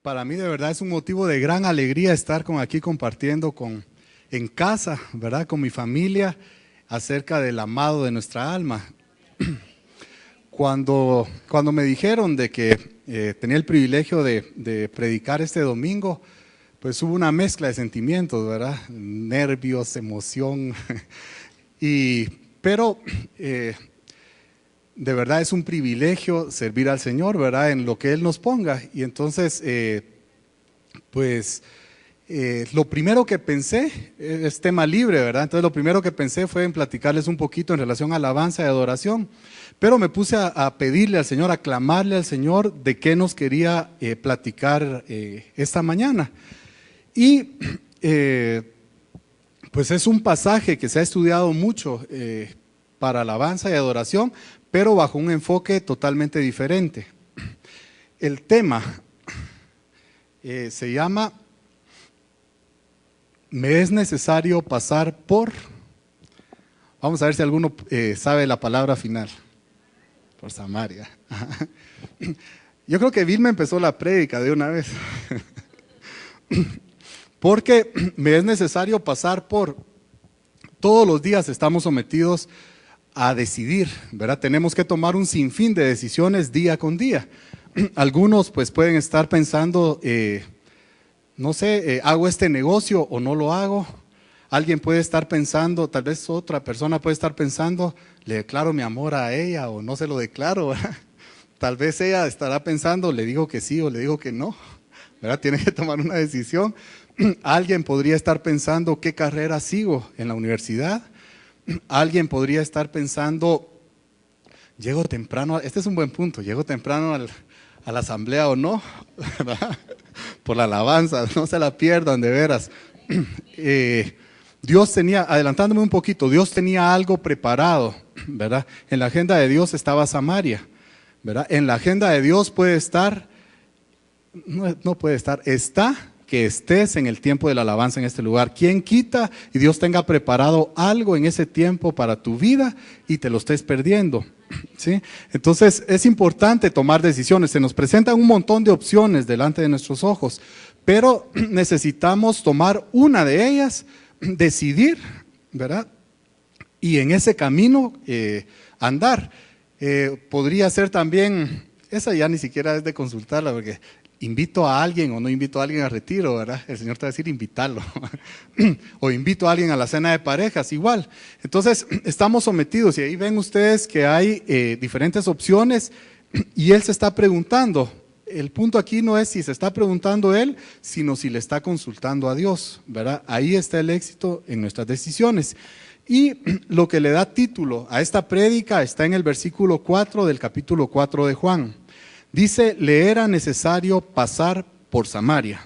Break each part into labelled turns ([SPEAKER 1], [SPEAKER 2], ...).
[SPEAKER 1] Para mí de verdad es un motivo de gran alegría estar aquí compartiendo en casa, ¿verdad? Con mi familia acerca del amado de nuestra alma. Cuando me dijeron de que tenía el privilegio de predicar este domingo, pues hubo una mezcla de sentimientos, ¿verdad? Nervios, emoción, pero de verdad es un privilegio servir al Señor, ¿verdad? En lo que Él nos ponga. Y entonces, lo primero que pensé, es tema libre, ¿verdad? Entonces lo primero que pensé fue en platicarles un poquito en relación a alabanza y adoración, pero me puse a pedirle al Señor, a clamarle al Señor de qué nos quería platicar esta mañana. Y pues es un pasaje que se ha estudiado mucho para alabanza y adoración, pero bajo un enfoque totalmente diferente. El tema se llama "Me es necesario pasar por". Vamos a ver si alguno sabe la palabra final. Por Samaria. Yo creo que Vilma empezó la prédica de una vez. Porque me es necesario pasar por. Todos los días estamos sometidos a decidir, ¿verdad? Tenemos que tomar un sinfín de decisiones día con día. Algunos pues pueden estar pensando, no sé, ¿hago este negocio o no lo hago? Alguien puede estar pensando, tal vez otra persona puede estar pensando, ¿le declaro mi amor a ella o no se lo declaro? ¿Verdad? Tal vez ella estará pensando, ¿le digo que sí o le digo que no? ¿Verdad? Tiene que tomar una decisión. Alguien podría estar pensando, ¿qué carrera sigo en la universidad? Alguien podría estar pensando, llego temprano, este es un buen punto, llego temprano a la asamblea o no, ¿verdad? Por la alabanza, no se la pierdan de veras. Dios tenía, adelantándome un poquito, Dios tenía algo preparado, ¿verdad? En la agenda de Dios estaba Samaria, ¿verdad? En la agenda de Dios puede estar, no puede estar, está que estés en el tiempo de la alabanza en este lugar. ¿Quién quita y Dios tenga preparado algo en ese tiempo para tu vida y te lo estés perdiendo? ¿Sí? Entonces es importante tomar decisiones. Se nos presentan un montón de opciones delante de nuestros ojos, pero necesitamos tomar una de ellas, decidir, ¿verdad? Y en ese camino andar. Podría ser también, esa ya ni siquiera es de consultarla, porque invito a alguien o no invito a alguien al retiro, ¿verdad? El Señor te va a decir invitarlo. O invito a alguien a la cena de parejas, igual. Entonces estamos sometidos y ahí ven ustedes que hay diferentes opciones y Él se está preguntando. El punto aquí no es si se está preguntando Él, sino si le está consultando a Dios, ¿verdad? Ahí está el éxito en nuestras decisiones. Y lo que le da título a esta prédica está en el versículo 4 del capítulo 4 de Juan. Dice, le era necesario pasar por Samaria.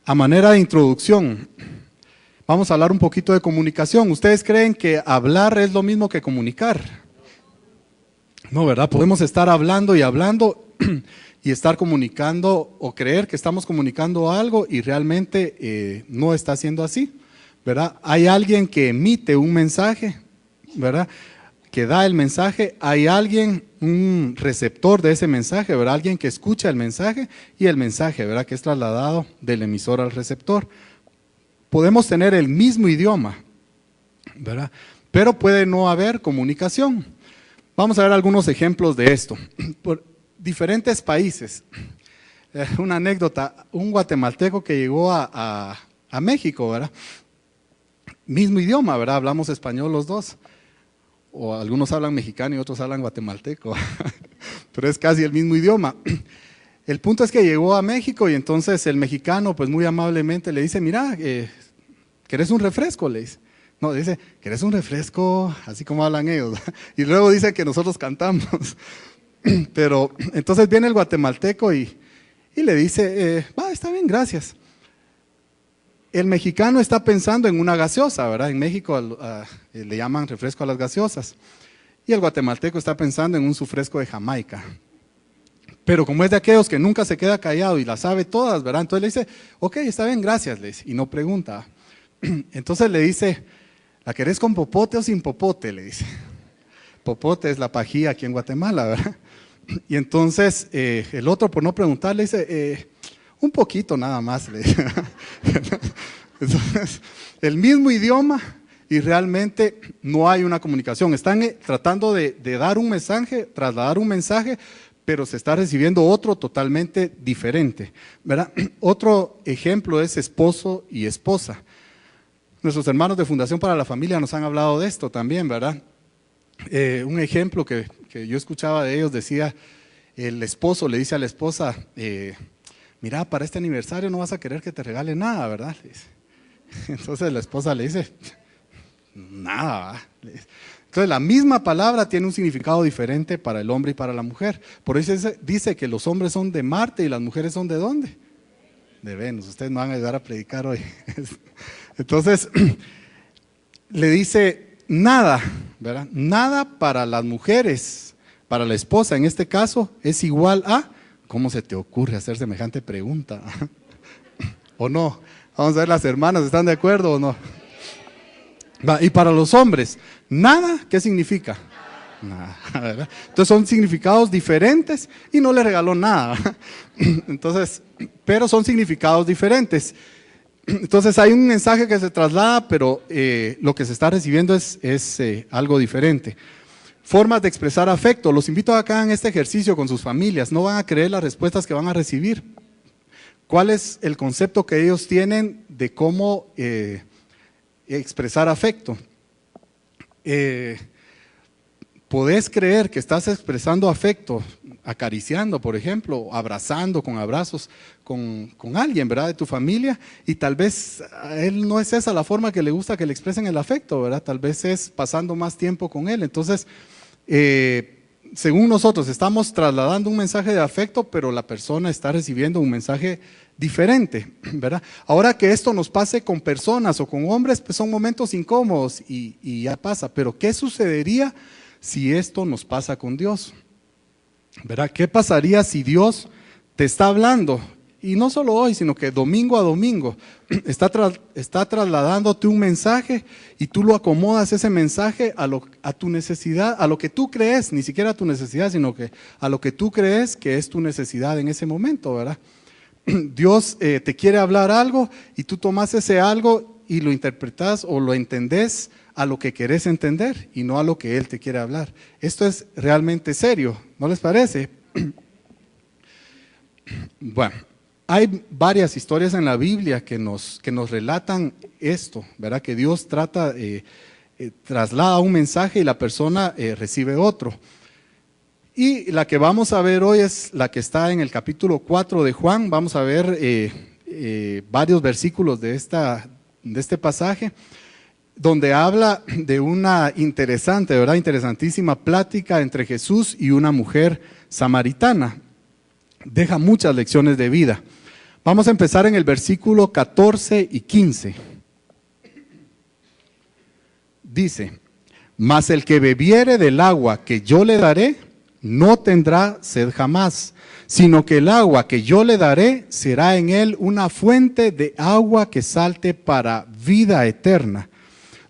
[SPEAKER 1] A manera de introducción, vamos a hablar un poquito de comunicación. ¿Ustedes creen que hablar es lo mismo que comunicar? No, ¿verdad? Podemos estar hablando y hablando y estar comunicando o creer que estamos comunicando algo y realmente no está siendo así, ¿verdad? Hay alguien que emite un mensaje, ¿verdad? Que da el mensaje, hay alguien, un receptor de ese mensaje, ¿verdad? Alguien que escucha el mensaje y el mensaje, ¿verdad? Que es trasladado del emisor al receptor. Podemos tener el mismo idioma, ¿verdad? Pero puede no haber comunicación. Vamos a ver algunos ejemplos de esto. Por diferentes países. Una anécdota, un guatemalteco que llegó a México, ¿verdad? Mismo idioma, ¿verdad? Hablamos español los dos. O algunos hablan mexicano y otros hablan guatemalteco, pero es casi el mismo idioma. El punto es que llegó a México y entonces el mexicano pues muy amablemente le dice, mira, ¿querés un refresco? Le dice. No, dice, ¿querés un refresco? Así como hablan ellos. Y luego dice que nosotros cantamos. Pero entonces viene el guatemalteco y le dice, va, está bien, gracias. El mexicano está pensando en una gaseosa, ¿verdad? En México le llaman refresco a las gaseosas. Y el guatemalteco está pensando en un sufresco de Jamaica. Pero como es de aquellos que nunca se queda callado y las sabe todas, ¿verdad? Entonces le dice, ok, está bien, gracias, le dice, y no pregunta. Entonces le dice, ¿la querés con popote o sin popote? Le dice. Popote es la pajía aquí en Guatemala, ¿verdad? Y entonces el otro, por no preguntar, le dice, un poquito nada más. Le dice. Entonces, el mismo idioma y realmente no hay una comunicación. Están tratando de dar un mensaje, trasladar un mensaje, pero se está recibiendo otro totalmente diferente, ¿verdad? Otro ejemplo es esposo y esposa. Nuestros hermanos de Fundación para la Familia nos han hablado de esto también, ¿verdad? Un ejemplo que yo escuchaba de ellos decía, el esposo le dice a la esposa, mira, para este aniversario no vas a querer que te regale nada, ¿verdad? Entonces la esposa le dice, nada. Entonces la misma palabra tiene un significado diferente para el hombre y para la mujer. Por eso dice que los hombres son de Marte y las mujeres son ¿de dónde? De Venus. Ustedes me van a ayudar a predicar hoy. Entonces le dice nada, ¿verdad? Nada para las mujeres, para la esposa en este caso es igual a, ¿cómo se te ocurre hacer semejante pregunta? ¿O no? Vamos a ver las hermanas, ¿están de acuerdo o no? Y para los hombres, nada, ¿qué significa? Nada, ¿verdad? Entonces son significados diferentes y no le regaló nada. Entonces, pero son significados diferentes. Entonces hay un mensaje que se traslada, pero lo que se está recibiendo es algo diferente. Formas de expresar afecto. Los invito a que hagan este ejercicio con sus familias. No van a creer las respuestas que van a recibir. ¿Cuál es el concepto que ellos tienen de cómo expresar afecto? Podés creer que estás expresando afecto, acariciando, por ejemplo, abrazando con abrazos con alguien, ¿verdad? De tu familia, y tal vez a él no es esa la forma que le gusta que le expresen el afecto, ¿verdad? Tal vez es pasando más tiempo con él. Entonces, según nosotros, estamos trasladando un mensaje de afecto, pero la persona está recibiendo un mensaje diferente, ¿verdad? Ahora que esto nos pase con personas o con hombres, pues son momentos incómodos y ya pasa. Pero ¿qué sucedería si esto nos pasa con Dios? ¿Verdad? ¿Qué pasaría si Dios te está hablando? Y no solo hoy, sino que domingo a domingo está trasladándote un mensaje y tú lo acomodas ese mensaje a tu necesidad, a lo que tú crees, ni siquiera a tu necesidad, sino que a lo que tú crees que es tu necesidad en ese momento, ¿verdad? Dios te quiere hablar algo y tú tomas ese algo y lo interpretas o lo entendés a lo que querés entender y no a lo que Él te quiere hablar. Esto es realmente serio, ¿no les parece? Bueno, hay varias historias en la Biblia que nos relatan esto, ¿verdad? Que Dios traslada un mensaje y la persona recibe otro. Y la que vamos a ver hoy es la que está en el capítulo 4 de Juan. Vamos a ver varios versículos de este pasaje, donde habla de una interesante, ¿verdad? Interesantísima plática entre Jesús y una mujer samaritana. Deja muchas lecciones de vida. Vamos a empezar en el versículo 14 y 15. Dice, mas el que bebiere del agua que yo le daré, no tendrá sed jamás, sino que el agua que yo le daré será en él una fuente de agua que salte para vida eterna.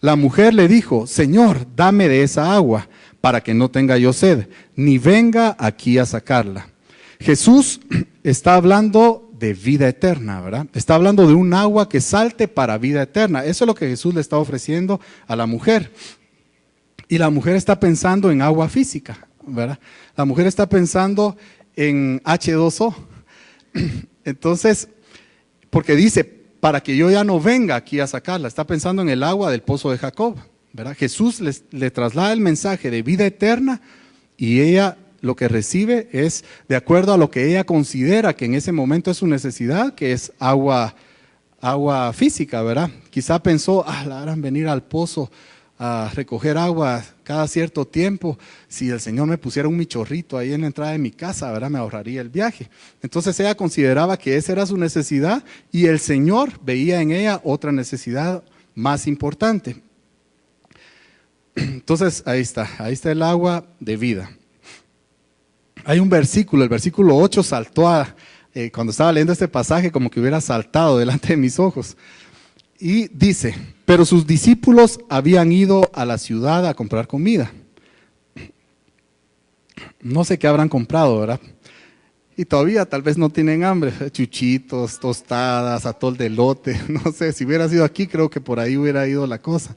[SPEAKER 1] La mujer le dijo, Señor, dame de esa agua, para que no tenga yo sed, ni venga aquí a sacarla. Jesús está hablando de vida eterna, ¿verdad? Está hablando de un agua que salte para vida eterna. Eso es lo que Jesús le está ofreciendo a la mujer. Y la mujer está pensando en agua física, ¿verdad? La mujer está pensando en H2O. Entonces, porque dice, para que yo ya no venga aquí a sacarla, está pensando en el agua del pozo de Jacob, ¿verdad? Jesús le traslada el mensaje de vida eterna y ella lo que recibe es de acuerdo a lo que ella considera que en ese momento es su necesidad, que es agua física, ¿verdad? Quizá pensó, la harán venir al pozo a recoger agua cada cierto tiempo. Si el Señor me pusiera un michorrito ahí en la entrada de mi casa, ¿verdad? Me ahorraría el viaje. Entonces ella consideraba que esa era su necesidad y el Señor veía en ella otra necesidad más importante. Entonces ahí está el agua de vida. Hay un versículo, el versículo 8 saltó cuando estaba leyendo este pasaje como que hubiera saltado delante de mis ojos. Y dice, pero sus discípulos habían ido a la ciudad a comprar comida. No sé qué habrán comprado, ¿verdad? Y todavía tal vez no tienen hambre, chuchitos, tostadas, atol de elote, no sé, si hubiera sido aquí creo que por ahí hubiera ido la cosa.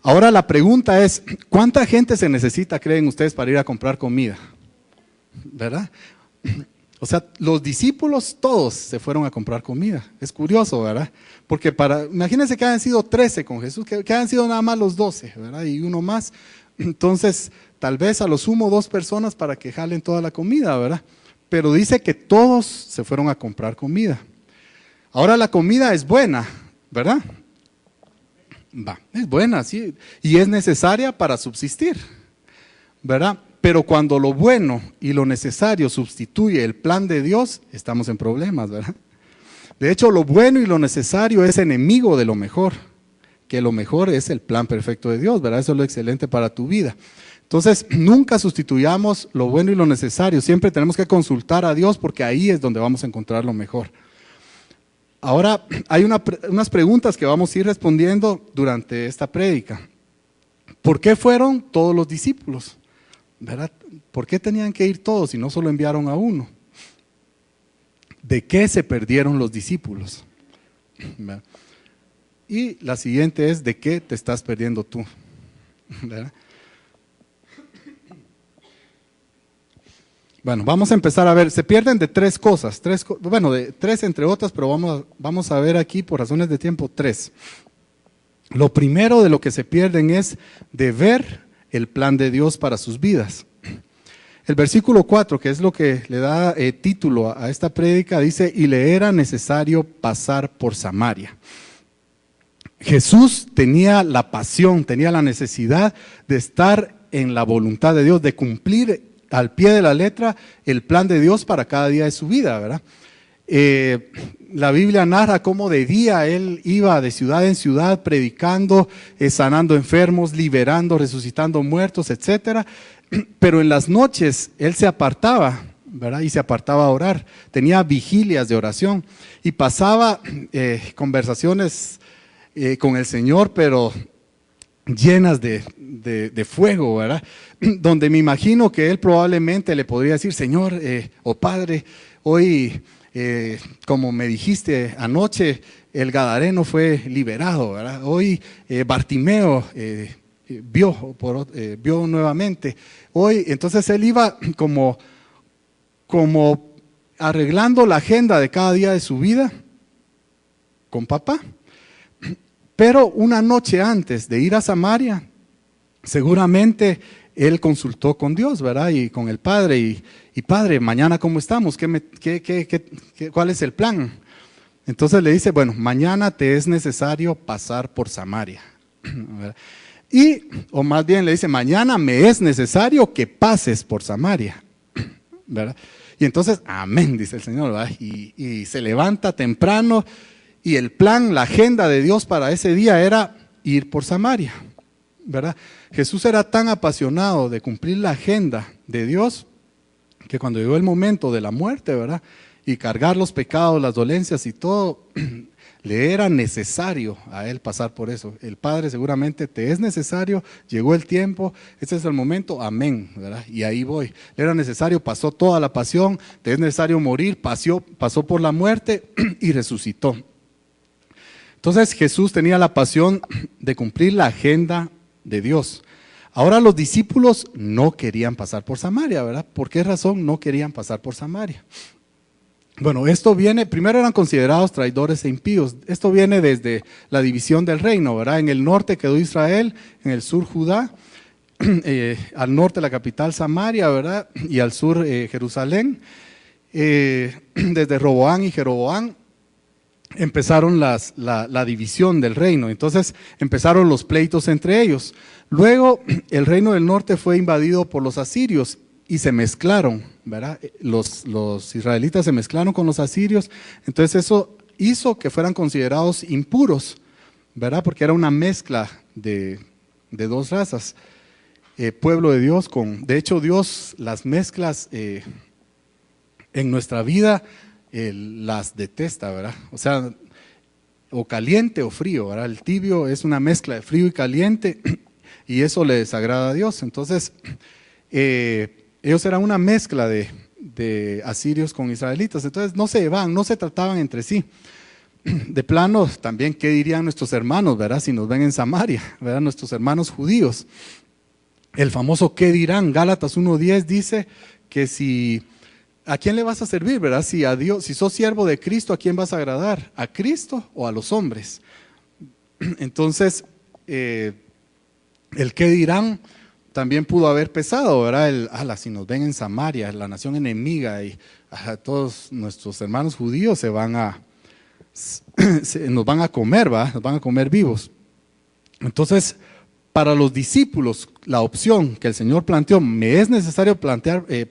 [SPEAKER 1] Ahora la pregunta es, ¿cuánta gente se necesita, creen ustedes, para ir a comprar comida? ¿Verdad? O sea, los discípulos todos se fueron a comprar comida. Es curioso, ¿verdad? Porque imagínense que hayan sido 13 con Jesús, que hayan sido nada más los 12, ¿verdad? Y uno más. Entonces, tal vez a lo sumo 2 personas para que jalen toda la comida, ¿verdad? Pero dice que todos se fueron a comprar comida. Ahora la comida es buena, ¿verdad? Es buena, sí, y es necesaria para subsistir, ¿verdad? Pero cuando lo bueno y lo necesario sustituye el plan de Dios, estamos en problemas, ¿verdad? De hecho, lo bueno y lo necesario es enemigo de lo mejor, que lo mejor es el plan perfecto de Dios, ¿verdad? Eso es lo excelente para tu vida. Entonces, nunca sustituyamos lo bueno y lo necesario, siempre tenemos que consultar a Dios porque ahí es donde vamos a encontrar lo mejor. Ahora, hay unas preguntas que vamos a ir respondiendo durante esta prédica. ¿Por qué fueron todos los discípulos? ¿Verdad? ¿Por qué tenían que ir todos y no solo enviaron a uno? ¿De qué se perdieron los discípulos? ¿Verdad? Y la siguiente es, ¿de qué te estás perdiendo tú? ¿Verdad? Bueno, vamos a empezar a ver, se pierden de 3 cosas, de 3 entre otras, pero vamos a ver aquí por razones de tiempo 3. Lo primero de lo que se pierden es de ver el plan de Dios para sus vidas. El versículo 4, que es lo que le da título a esta prédica, dice, y le era necesario pasar por Samaria. Jesús tenía la pasión, tenía la necesidad de estar en la voluntad de Dios, de cumplir al pie de la letra el plan de Dios para cada día de su vida, ¿verdad? La Biblia narra cómo de día él iba de ciudad en ciudad predicando, sanando enfermos, liberando, resucitando muertos, etcétera. Pero en las noches él se apartaba, ¿verdad? Y se apartaba a orar. Tenía vigilias de oración y pasaba conversaciones con el Señor, pero llenas de fuego, ¿verdad? Donde me imagino que él probablemente le podría decir, Señor o Padre, hoy, como me dijiste anoche, el Gadareno fue liberado, ¿verdad? Hoy Bartimeo vio nuevamente. Hoy, entonces él iba como arreglando la agenda de cada día de su vida con papá. Pero una noche antes de ir a Samaria, seguramente él consultó con Dios, ¿verdad? Y con el Padre, y Padre, mañana ¿cómo estamos? ¿Cuál es el plan? Entonces le dice, bueno, mañana te es necesario pasar por Samaria, ¿verdad? O más bien le dice, mañana me es necesario que pases por Samaria, ¿verdad? Y entonces, amén, dice el Señor, ¿verdad? Y se levanta temprano. Y el plan, la agenda de Dios para ese día era ir por Samaria, ¿verdad? Jesús era tan apasionado de cumplir la agenda de Dios que cuando llegó el momento de la muerte, ¿verdad? Y cargar los pecados, las dolencias y todo, le era necesario a él pasar por eso. El Padre seguramente te es necesario, llegó el tiempo, este es el momento, amén, ¿verdad? Y ahí voy. Le era necesario, pasó toda la pasión, te es necesario morir, pasó por la muerte y resucitó. Entonces Jesús tenía la pasión de cumplir la agenda de Dios. Ahora los discípulos no querían pasar por Samaria, ¿verdad? ¿Por qué razón no querían pasar por Samaria? Bueno, esto viene, primero eran considerados traidores e impíos. Esto viene desde la división del reino, ¿verdad? En el norte quedó Israel, en el sur Judá, al norte la capital Samaria, ¿verdad? Y al sur Jerusalén. Desde Roboán y Jeroboán empezaron la división del reino, entonces empezaron los pleitos entre ellos. Luego el reino del norte fue invadido por los asirios y se mezclaron, ¿verdad? Los israelitas se mezclaron con los asirios, entonces eso hizo que fueran considerados impuros, ¿verdad? Porque era una mezcla de 2 razas, pueblo de Dios de hecho Dios las mezclas en nuestra vida las detesta, ¿verdad? O sea, o caliente o frío, ¿verdad? El tibio es una mezcla de frío y caliente y eso le desagrada a Dios. Entonces, ellos eran una mezcla de asirios con israelitas, entonces no se llevaban, no se trataban entre sí. De plano, también, ¿qué dirían nuestros hermanos, verdad? Si nos ven en Samaria, ¿verdad? Nuestros hermanos judíos. El famoso ¿qué dirán? Gálatas 1:10 dice que si, ¿a quién le vas a servir, verdad? Si a Dios, si sos siervo de Cristo, ¿a quién vas a agradar? ¿A Cristo o a los hombres? Entonces, el ¿qué dirán? También pudo haber pesado, ¿verdad? Si nos ven en Samaria, la nación enemiga, y todos nuestros hermanos judíos nos van a comer, ¿va? Nos van a comer vivos. Entonces, para los discípulos, la opción que el Señor planteó, ¿me es necesario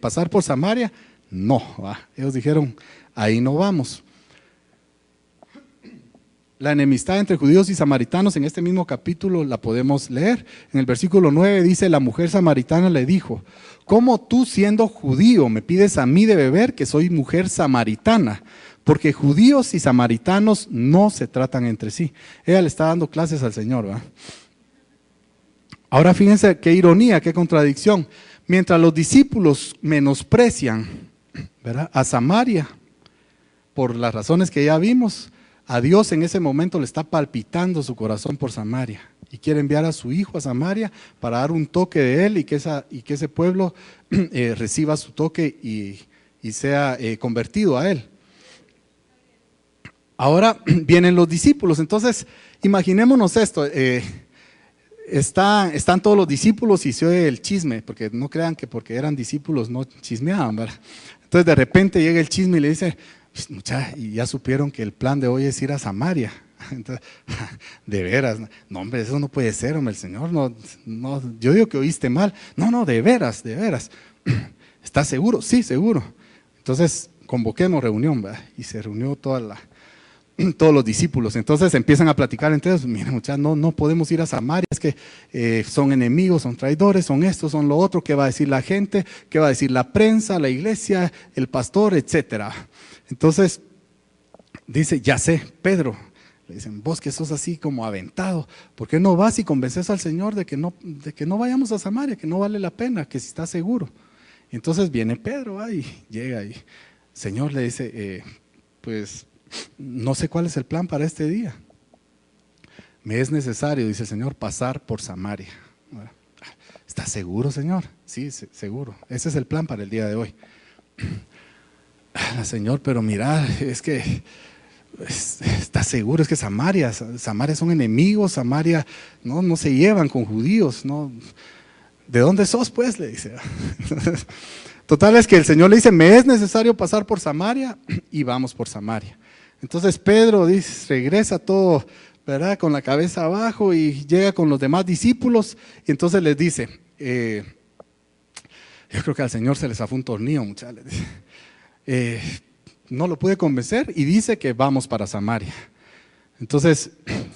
[SPEAKER 1] pasar por Samaria? No, ¿va? Ellos dijeron, ahí no vamos. La enemistad entre judíos y samaritanos en este mismo capítulo la podemos leer. En el versículo 9 dice, la mujer samaritana le dijo, ¿cómo tú siendo judío me pides a mí de beber que soy mujer samaritana? Porque judíos y samaritanos no se tratan entre sí. Ella le está dando clases al Señor, ¿va? Ahora fíjense qué ironía, qué contradicción. Mientras los discípulos menosprecian, ¿verdad?, a Samaria, por las razones que ya vimos, a Dios en ese momento le está palpitando su corazón por Samaria y quiere enviar a su hijo a Samaria para dar un toque de él y que ese pueblo reciba su toque y sea convertido a él. Ahora vienen los discípulos, entonces imaginémonos esto, están todos los discípulos y se oye el chisme, porque no crean que porque eran discípulos no chismeaban, ¿verdad? Entonces de repente llega el chisme y le dice, y ya supieron que el plan de hoy es ir a Samaria. Entonces, de veras, no hombre, eso no puede ser, hombre, el Señor no, yo digo que oíste mal. No, de veras. ¿Estás seguro? Sí, seguro. Entonces convoquemos reunión, ¿verdad? Y se reunió todos los discípulos. Entonces empiezan a platicar entre ellos, miren muchachos, no podemos ir a Samaria, es que son enemigos, son traidores, son esto, son lo otro, ¿qué va a decir la gente? ¿Qué va a decir la prensa, la iglesia, el pastor, etcétera? Entonces dice, ya sé, Pedro, le dicen, vos que sos así como aventado, ¿por qué no vas y convences al Señor de que no vayamos a Samaria, que no vale la pena, que si está seguro? Y entonces viene Pedro y llega y el Señor le dice, pues no sé cuál es el plan para este día. Me es necesario, dice el Señor, pasar por Samaria. ¿Estás seguro, Señor? Sí, seguro. Ese es el plan para el día de hoy. Señor, pero mira, es que ¿estás seguro? Es que Samaria son enemigos, Samaria no se llevan con judíos, ¿no? ¿De dónde sos, pues? Le dice. Total es que el Señor le dice, me es necesario pasar por Samaria y vamos por Samaria. Entonces Pedro regresa todo, ¿verdad?, con la cabeza abajo y llega con los demás discípulos y entonces les dice, yo creo que al Señor se les zafó un tornillo, muchachos. No lo pude convencer y dice que vamos para Samaria. Entonces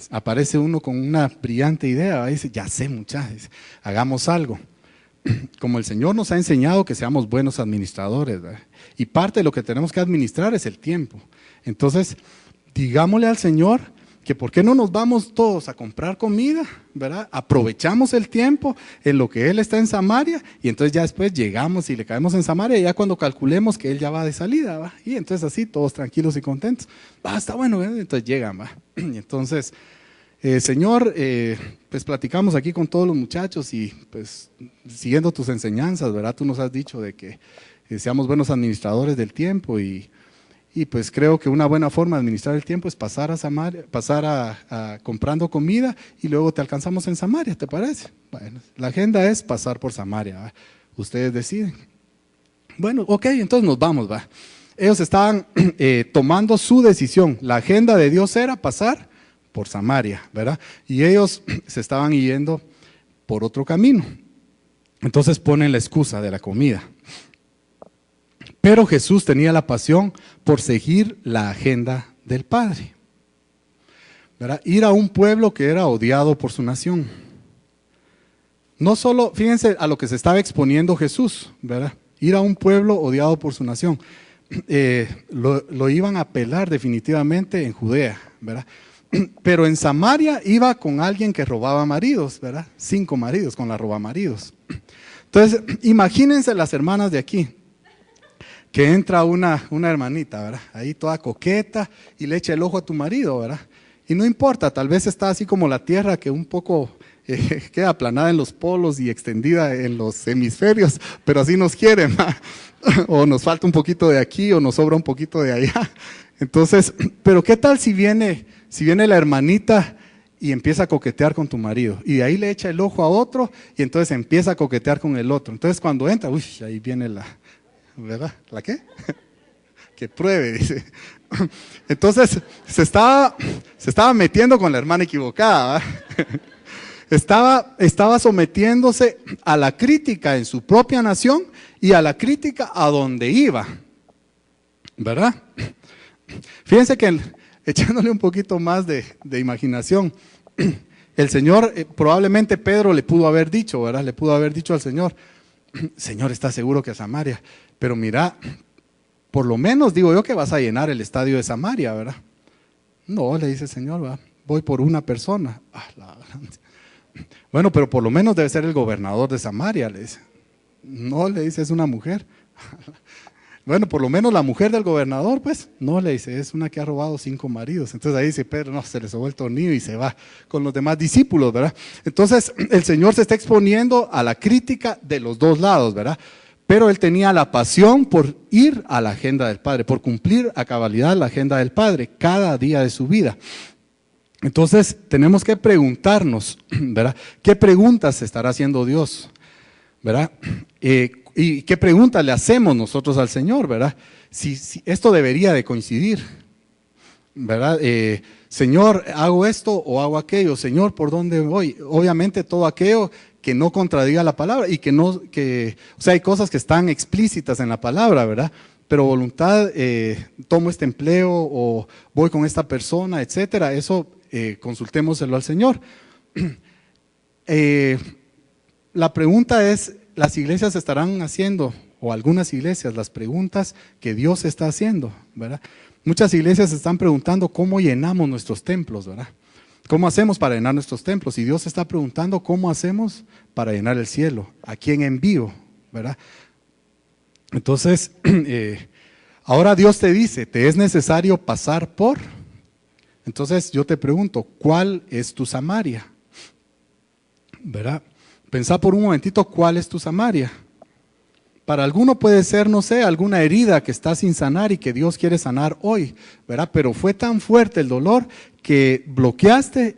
[SPEAKER 1] aparece uno con una brillante idea, dice, ya sé, muchachos, hagamos algo. Como el Señor nos ha enseñado que seamos buenos administradores, ¿verdad?, y parte de lo que tenemos que administrar es el tiempo. Entonces, digámosle al Señor que por qué no nos vamos todos a comprar comida, ¿verdad? Aprovechamos el tiempo en lo que Él está en Samaria y entonces ya después llegamos y le caemos en Samaria y ya cuando calculemos que Él ya va de salida, ¿va? Y entonces así todos tranquilos y contentos. Está bueno, ¿verdad? Entonces llegan, ¿va? Y entonces, Señor, pues platicamos aquí con todos los muchachos y pues siguiendo tus enseñanzas, ¿verdad? Tú nos has dicho de que seamos buenos administradores del tiempo y pues creo que una buena forma de administrar el tiempo es pasar a Samaria, a comprando comida y luego te alcanzamos en Samaria, ¿te parece? Bueno, la agenda es pasar por Samaria, ¿va? Ustedes deciden. Bueno, ok, entonces nos vamos, ¿va? Ellos estaban tomando su decisión, la agenda de Dios era pasar por Samaria, ¿verdad? Y ellos se estaban yendo por otro camino. Entonces ponen la excusa de la comida. Pero Jesús tenía la pasión por seguir la agenda del Padre, ¿verdad? Ir a un pueblo que era odiado por su nación. No solo, fíjense a lo que se estaba exponiendo Jesús, ¿verdad? Ir a un pueblo odiado por su nación. Lo iban a pelar definitivamente en Judea, ¿verdad? Pero en Samaria iba con alguien que robaba maridos, ¿verdad? 5 maridos con la roba maridos. Entonces, imagínense las hermanas de aquí, que entra una hermanita, ¿verdad? Ahí toda coqueta y le echa el ojo a tu marido, ¿verdad? Y no importa, tal vez está así como la tierra que un poco queda aplanada en los polos y extendida en los hemisferios, pero así nos quieren, ¿verdad? O nos falta un poquito de aquí o nos sobra un poquito de allá. Entonces, pero ¿qué tal si viene la hermanita y empieza a coquetear con tu marido? Y de ahí le echa el ojo a otro y entonces empieza a coquetear con el otro. Entonces cuando entra, uy, ahí viene la, ¿verdad? ¿La qué? Que pruebe, dice. Entonces se estaba metiendo con la hermana equivocada, ¿verdad? Estaba sometiéndose a la crítica en su propia nación y a la crítica a donde iba, ¿verdad? Fíjense que echándole un poquito más de imaginación, el Señor, probablemente Pedro le pudo haber dicho, ¿verdad? Le pudo haber dicho al Señor, Señor, ¿estás seguro que a Samaria? Pero mira, por lo menos digo yo que vas a llenar el estadio de Samaria, ¿verdad? No, le dice el Señor, ¿verdad? Voy por una persona. Bueno, pero por lo menos debe ser el gobernador de Samaria, le dice. No, le dice, es una mujer. Bueno, por lo menos la mujer del gobernador, pues. No, le dice, es una que ha robado 5 maridos. Entonces ahí dice Pedro, no, se le sobó el tornillo y se va con los demás discípulos, ¿verdad? Entonces el Señor se está exponiendo a la crítica de los dos lados, ¿verdad? Pero él tenía la pasión por ir a la agenda del Padre, por cumplir a cabalidad la agenda del Padre cada día de su vida. Entonces tenemos que preguntarnos, ¿verdad? ¿Qué preguntas estará haciendo Dios? ¿Verdad? ¿Y qué preguntas le hacemos nosotros al Señor? ¿Verdad? Si esto debería de coincidir, ¿verdad? Señor, ¿hago esto o hago aquello? Señor, ¿por dónde voy? Obviamente todo aquello que no contradiga la palabra y o sea, hay cosas que están explícitas en la palabra, ¿verdad? Pero voluntad, tomo este empleo o voy con esta persona, etcétera, eso consultémoselo al Señor. La pregunta es, ¿las iglesias estarán haciendo, o algunas iglesias, las preguntas que Dios está haciendo, ¿verdad? Muchas iglesias están preguntando cómo llenamos nuestros templos, ¿verdad? ¿Cómo hacemos para llenar nuestros templos? Y Dios está preguntando cómo hacemos para llenar el cielo, a quién envío, ¿verdad? Entonces, ahora Dios te dice, ¿te es necesario pasar por? Entonces yo te pregunto, ¿cuál es tu Samaria? ¿Verdad? Pensá por un momentito, ¿cuál es tu Samaria? Para alguno puede ser, no sé, alguna herida que está sin sanar y que Dios quiere sanar hoy, ¿verdad? Pero fue tan fuerte el dolor que bloqueaste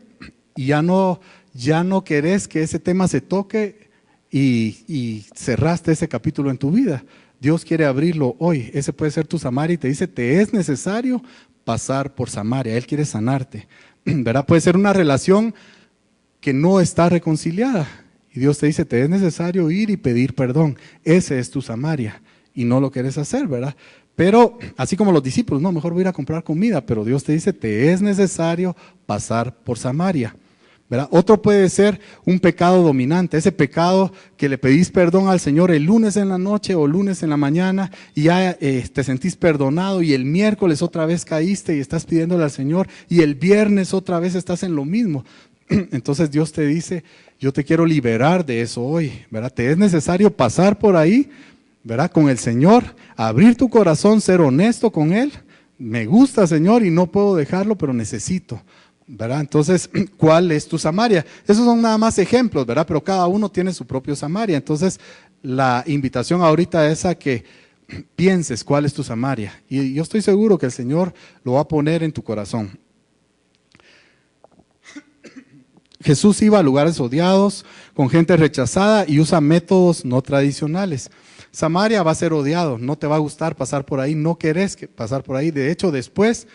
[SPEAKER 1] y ya no querés que ese tema se toque y cerraste ese capítulo en tu vida. Dios quiere abrirlo hoy. Ese puede ser tu Samaria y te dice, te es necesario pasar por Samaria. Él quiere sanarte, ¿verdad? Puede ser una relación que no está reconciliada. Y Dios te dice, te es necesario ir y pedir perdón. Ese es tu Samaria y no lo quieres hacer, ¿verdad? Pero así como los discípulos, no, mejor voy a ir a comprar comida, pero Dios te dice, te es necesario pasar por Samaria, ¿verdad? Otro puede ser un pecado dominante, ese pecado que le pedís perdón al Señor el lunes en la noche o lunes en la mañana y ya te sentís perdonado y el miércoles otra vez caíste y estás pidiéndole al Señor y el viernes otra vez estás en lo mismo. Entonces Dios te dice, yo te quiero liberar de eso hoy, ¿verdad? Te es necesario pasar por ahí, ¿verdad? Con el Señor, abrir tu corazón, ser honesto con Él. Me gusta, Señor, y no puedo dejarlo, pero necesito, ¿verdad? Entonces, ¿cuál es tu Samaria? Esos son nada más ejemplos, ¿verdad? Pero cada uno tiene su propio Samaria. Entonces, la invitación ahorita es a que pienses cuál es tu Samaria. Y yo estoy seguro que el Señor lo va a poner en tu corazón. Jesús iba a lugares odiados, con gente rechazada y usa métodos no tradicionales. Samaria va a ser odiado, no te va a gustar pasar por ahí, no querés pasar por ahí. De hecho, después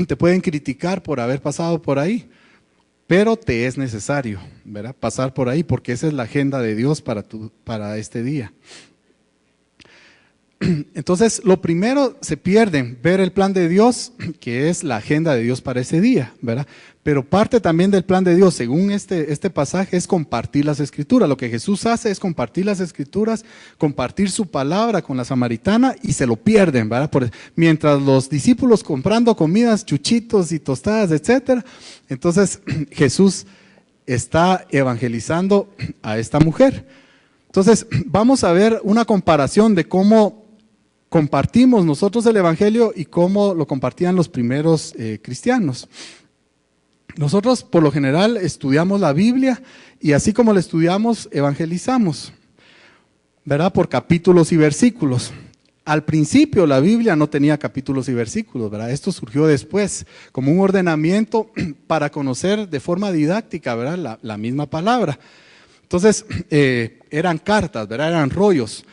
[SPEAKER 1] te pueden criticar por haber pasado por ahí, pero te es necesario, ¿verdad? Pasar por ahí porque esa es la agenda de Dios para este día. Entonces, lo primero se pierde, ver el plan de Dios, que es la agenda de Dios para ese día, ¿verdad? Pero parte también del plan de Dios, según este pasaje, es compartir las Escrituras. Lo que Jesús hace es compartir las Escrituras, compartir su palabra con la samaritana y se lo pierden, ¿verdad? Mientras los discípulos comprando comidas, chuchitos y tostadas, etcétera, entonces Jesús está evangelizando a esta mujer. Entonces, vamos a ver una comparación de cómo compartimos nosotros el Evangelio y cómo lo compartían los primeros cristianos. Nosotros, por lo general, estudiamos la Biblia y así como la estudiamos, evangelizamos, ¿verdad? Por capítulos y versículos. Al principio la Biblia no tenía capítulos y versículos, ¿verdad? Esto surgió después como un ordenamiento para conocer de forma didáctica, ¿verdad? La misma palabra. Entonces, eran cartas, ¿verdad? Eran rollos.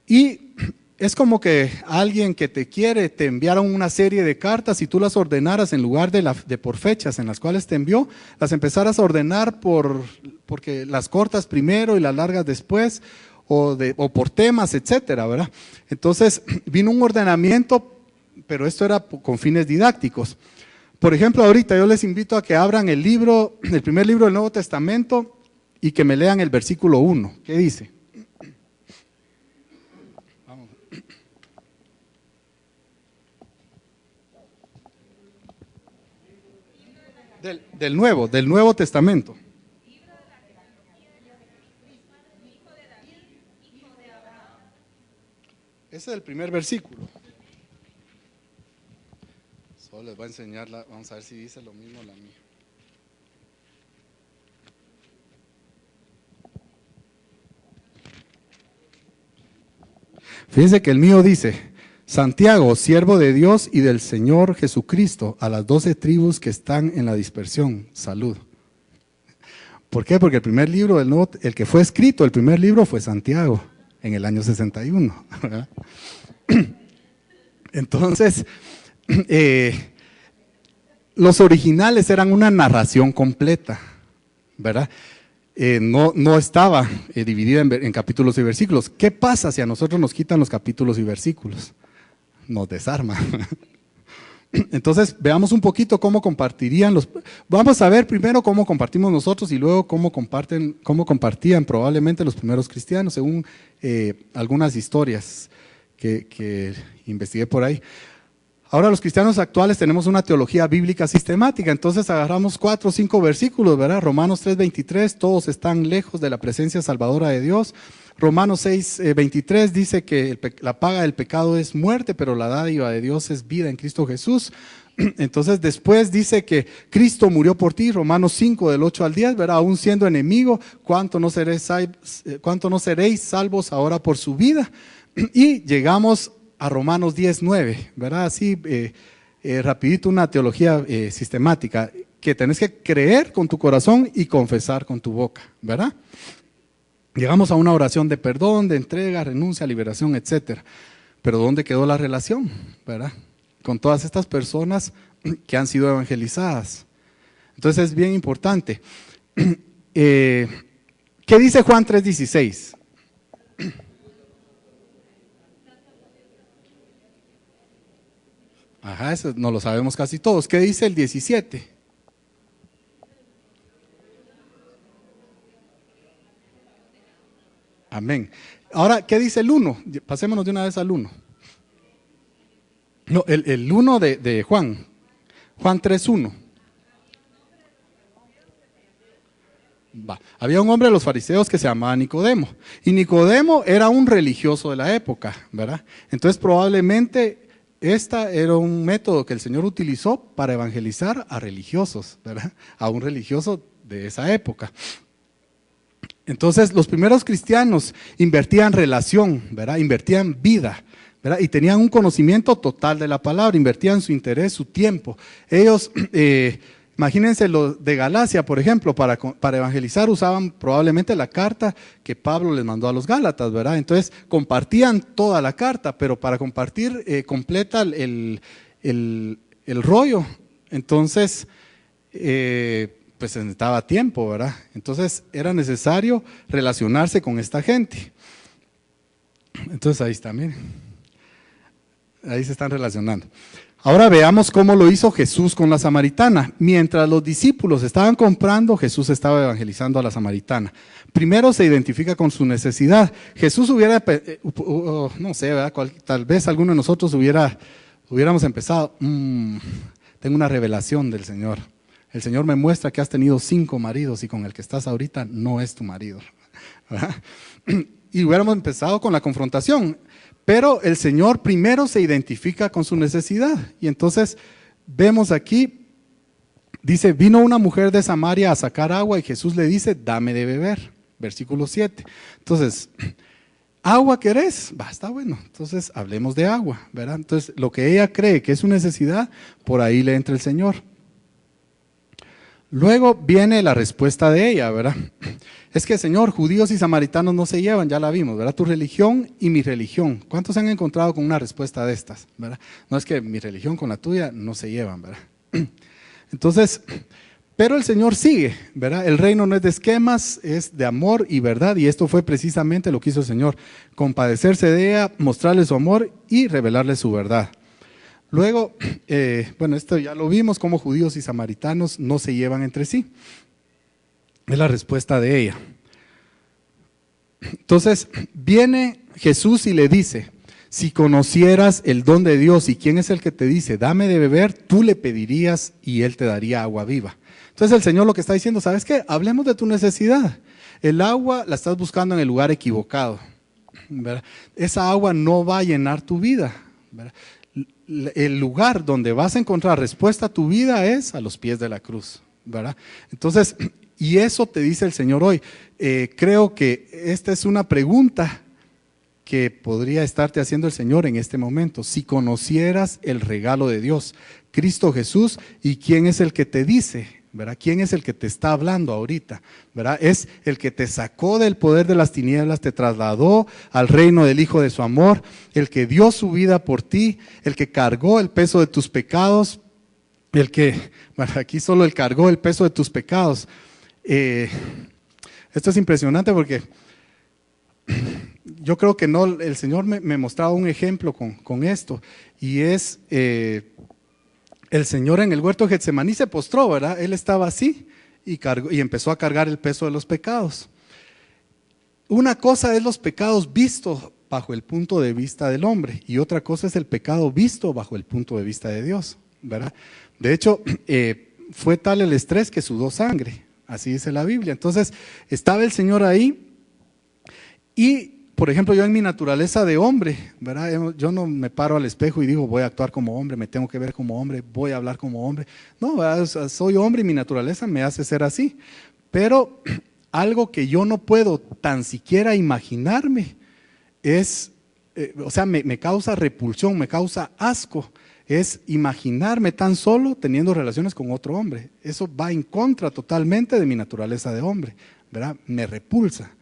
[SPEAKER 1] Y es como que alguien que te quiere te enviaron una serie de cartas y tú las ordenaras en lugar de por fechas en las cuales te envió, las empezaras a ordenar porque las cortas primero y las largas después, o por temas, etcétera, ¿verdad? Entonces, vino un ordenamiento, pero esto era con fines didácticos. Por ejemplo, ahorita yo les invito a que abran el primer libro del Nuevo Testamento, y que me lean el versículo 1. ¿Qué dice? Vamos. Del Nuevo Testamento. Ese es el primer versículo. Solo les voy a enseñar, vamos a ver si dice lo mismo la mía. Fíjense que el mío dice: Santiago, siervo de Dios y del Señor Jesucristo, a las 12 tribus que están en la dispersión, salud. ¿Por qué? Porque el primer libro el que fue escrito, el primer libro fue Santiago, en el año 61. ¿Verdad? Entonces, los originales eran una narración completa, ¿verdad? No estaba dividida en capítulos y versículos. ¿Qué pasa si a nosotros nos quitan los capítulos y versículos? Nos desarma. Entonces, veamos un poquito cómo compartirían Vamos a ver primero cómo compartimos nosotros y luego cómo compartían probablemente los primeros cristianos, según algunas historias que investigué por ahí. Ahora los cristianos actuales tenemos una teología bíblica sistemática, entonces agarramos 4 o 5 versículos, ¿verdad? Romanos 3:23, todos están lejos de la presencia salvadora de Dios. Romanos 6:23 dice que la paga del pecado es muerte, pero la dádiva de Dios es vida en Cristo Jesús. Entonces después dice que Cristo murió por ti, Romanos 5 del 8 al 10, ¿verdad? Aún siendo enemigo, ¿cuánto no seréis salvos ahora por su vida? Y llegamos a Romanos 10:9, ¿verdad? Así, rapidito, una teología sistemática, que tenés que creer con tu corazón y confesar con tu boca, ¿verdad? Llegamos a una oración de perdón, de entrega, renuncia, liberación, etcétera. Pero ¿dónde quedó la relación, verdad? Con todas estas personas que han sido evangelizadas. Entonces es bien importante. ¿Qué dice Juan 3:16? Ajá, eso no lo sabemos casi todos. ¿Qué dice el 17? Amén. Ahora, ¿qué dice el 1? Pasémonos de una vez al 1. No, el 1 de Juan. Juan 3:1. Había un hombre de los fariseos que se llamaba Nicodemo. Y Nicodemo era un religioso de la época, ¿verdad? Entonces probablemente era un método que el Señor utilizó para evangelizar a religiosos, ¿verdad? A un religioso de esa época. Entonces los primeros cristianos invertían relación, ¿verdad? Invertían vida, ¿verdad? Y tenían un conocimiento total de la palabra, invertían su interés, su tiempo. Ellos, imagínense los de Galacia, por ejemplo, para evangelizar usaban probablemente la carta que Pablo les mandó a los Gálatas, ¿verdad? Entonces compartían toda la carta, pero para compartir completa el rollo. Entonces, pues se necesitaba tiempo, ¿verdad? Entonces era necesario relacionarse con esta gente. Entonces ahí está, miren. Ahí se están relacionando. Ahora veamos cómo lo hizo Jesús con la samaritana. Mientras los discípulos estaban comprando, Jesús estaba evangelizando a la samaritana. Primero se identifica con su necesidad. Jesús hubiera, no sé, ¿verdad? Tal vez alguno de nosotros hubiéramos empezado, tengo una revelación del Señor. El Señor me muestra que has tenido 5 maridos y con el que estás ahorita no es tu marido, ¿verdad? y hubiéramos empezado con la confrontación. Pero el Señor primero se identifica con su necesidad. Y entonces vemos aquí, dice, vino una mujer de Samaria a sacar agua y Jesús le dice, dame de beber. Versículo 7. Entonces, ¿agua querés? Va, está bueno. Entonces, hablemos de agua, ¿verdad? Entonces, lo que ella cree que es su necesidad, por ahí le entra el Señor. Luego viene la respuesta de ella, ¿verdad? Es que, Señor, judíos y samaritanos no se llevan, ya la vimos, ¿verdad? Tu religión y mi religión. ¿Cuántos se han encontrado con una respuesta de estas, ¿verdad? No es que mi religión con la tuya no se llevan, ¿verdad? Entonces, pero el Señor sigue, ¿verdad? El reino no es de esquemas, es de amor y verdad, y esto fue precisamente lo que hizo el Señor, compadecerse de ella, mostrarle su amor y revelarle su verdad. Luego, bueno, esto ya lo vimos, como judíos y samaritanos no se llevan entre sí. Es la respuesta de ella. Entonces, viene Jesús y le dice, si conocieras el don de Dios y quién es el que te dice, dame de beber, tú le pedirías y él te daría agua viva. Entonces el Señor lo que está diciendo, ¿sabes qué? Hablemos de tu necesidad. El agua la estás buscando en el lugar equivocado, ¿verdad? Esa agua no va a llenar tu vida, ¿verdad? El lugar donde vas a encontrar respuesta a tu vida es a los pies de la cruz, ¿verdad? Entonces, y eso te dice el Señor hoy. Creo que esta es una pregunta que podría estarte haciendo el Señor en este momento. Si conocieras el regalo de Dios, Cristo Jesús, y quién es el que te dice, ¿verdad? ¿Quién es el que te está hablando ahorita? ¿Verdad? Es el que te sacó del poder de las tinieblas, te trasladó al reino del Hijo de su amor, el que dio su vida por ti, el que cargó el peso de tus pecados, el que, bueno, aquí solo él cargó el peso de tus pecados. Esto es impresionante porque yo creo que no, el Señor me mostraba un ejemplo con esto, y es el Señor en el huerto de Getsemaní se postró, ¿verdad? Él estaba así y empezó a cargar el peso de los pecados. Una cosa es los pecados vistos bajo el punto de vista del hombre, y otra cosa es el pecado visto bajo el punto de vista de Dios, ¿verdad? De hecho, fue tal el estrés que sudó sangre, así dice la Biblia. Entonces, estaba el Señor ahí y, por ejemplo, yo en mi naturaleza de hombre, ¿verdad? Yo no me paro al espejo y digo, voy a actuar como hombre, me tengo que ver como hombre, voy a hablar como hombre. No, ¿verdad? O sea, soy hombre y mi naturaleza me hace ser así. Pero algo que yo no puedo tan siquiera imaginarme es, o sea, me causa repulsión, me causa asco, es imaginarme tan solo teniendo relaciones con otro hombre. Eso va en contra totalmente de mi naturaleza de hombre, ¿verdad? Me repulsa.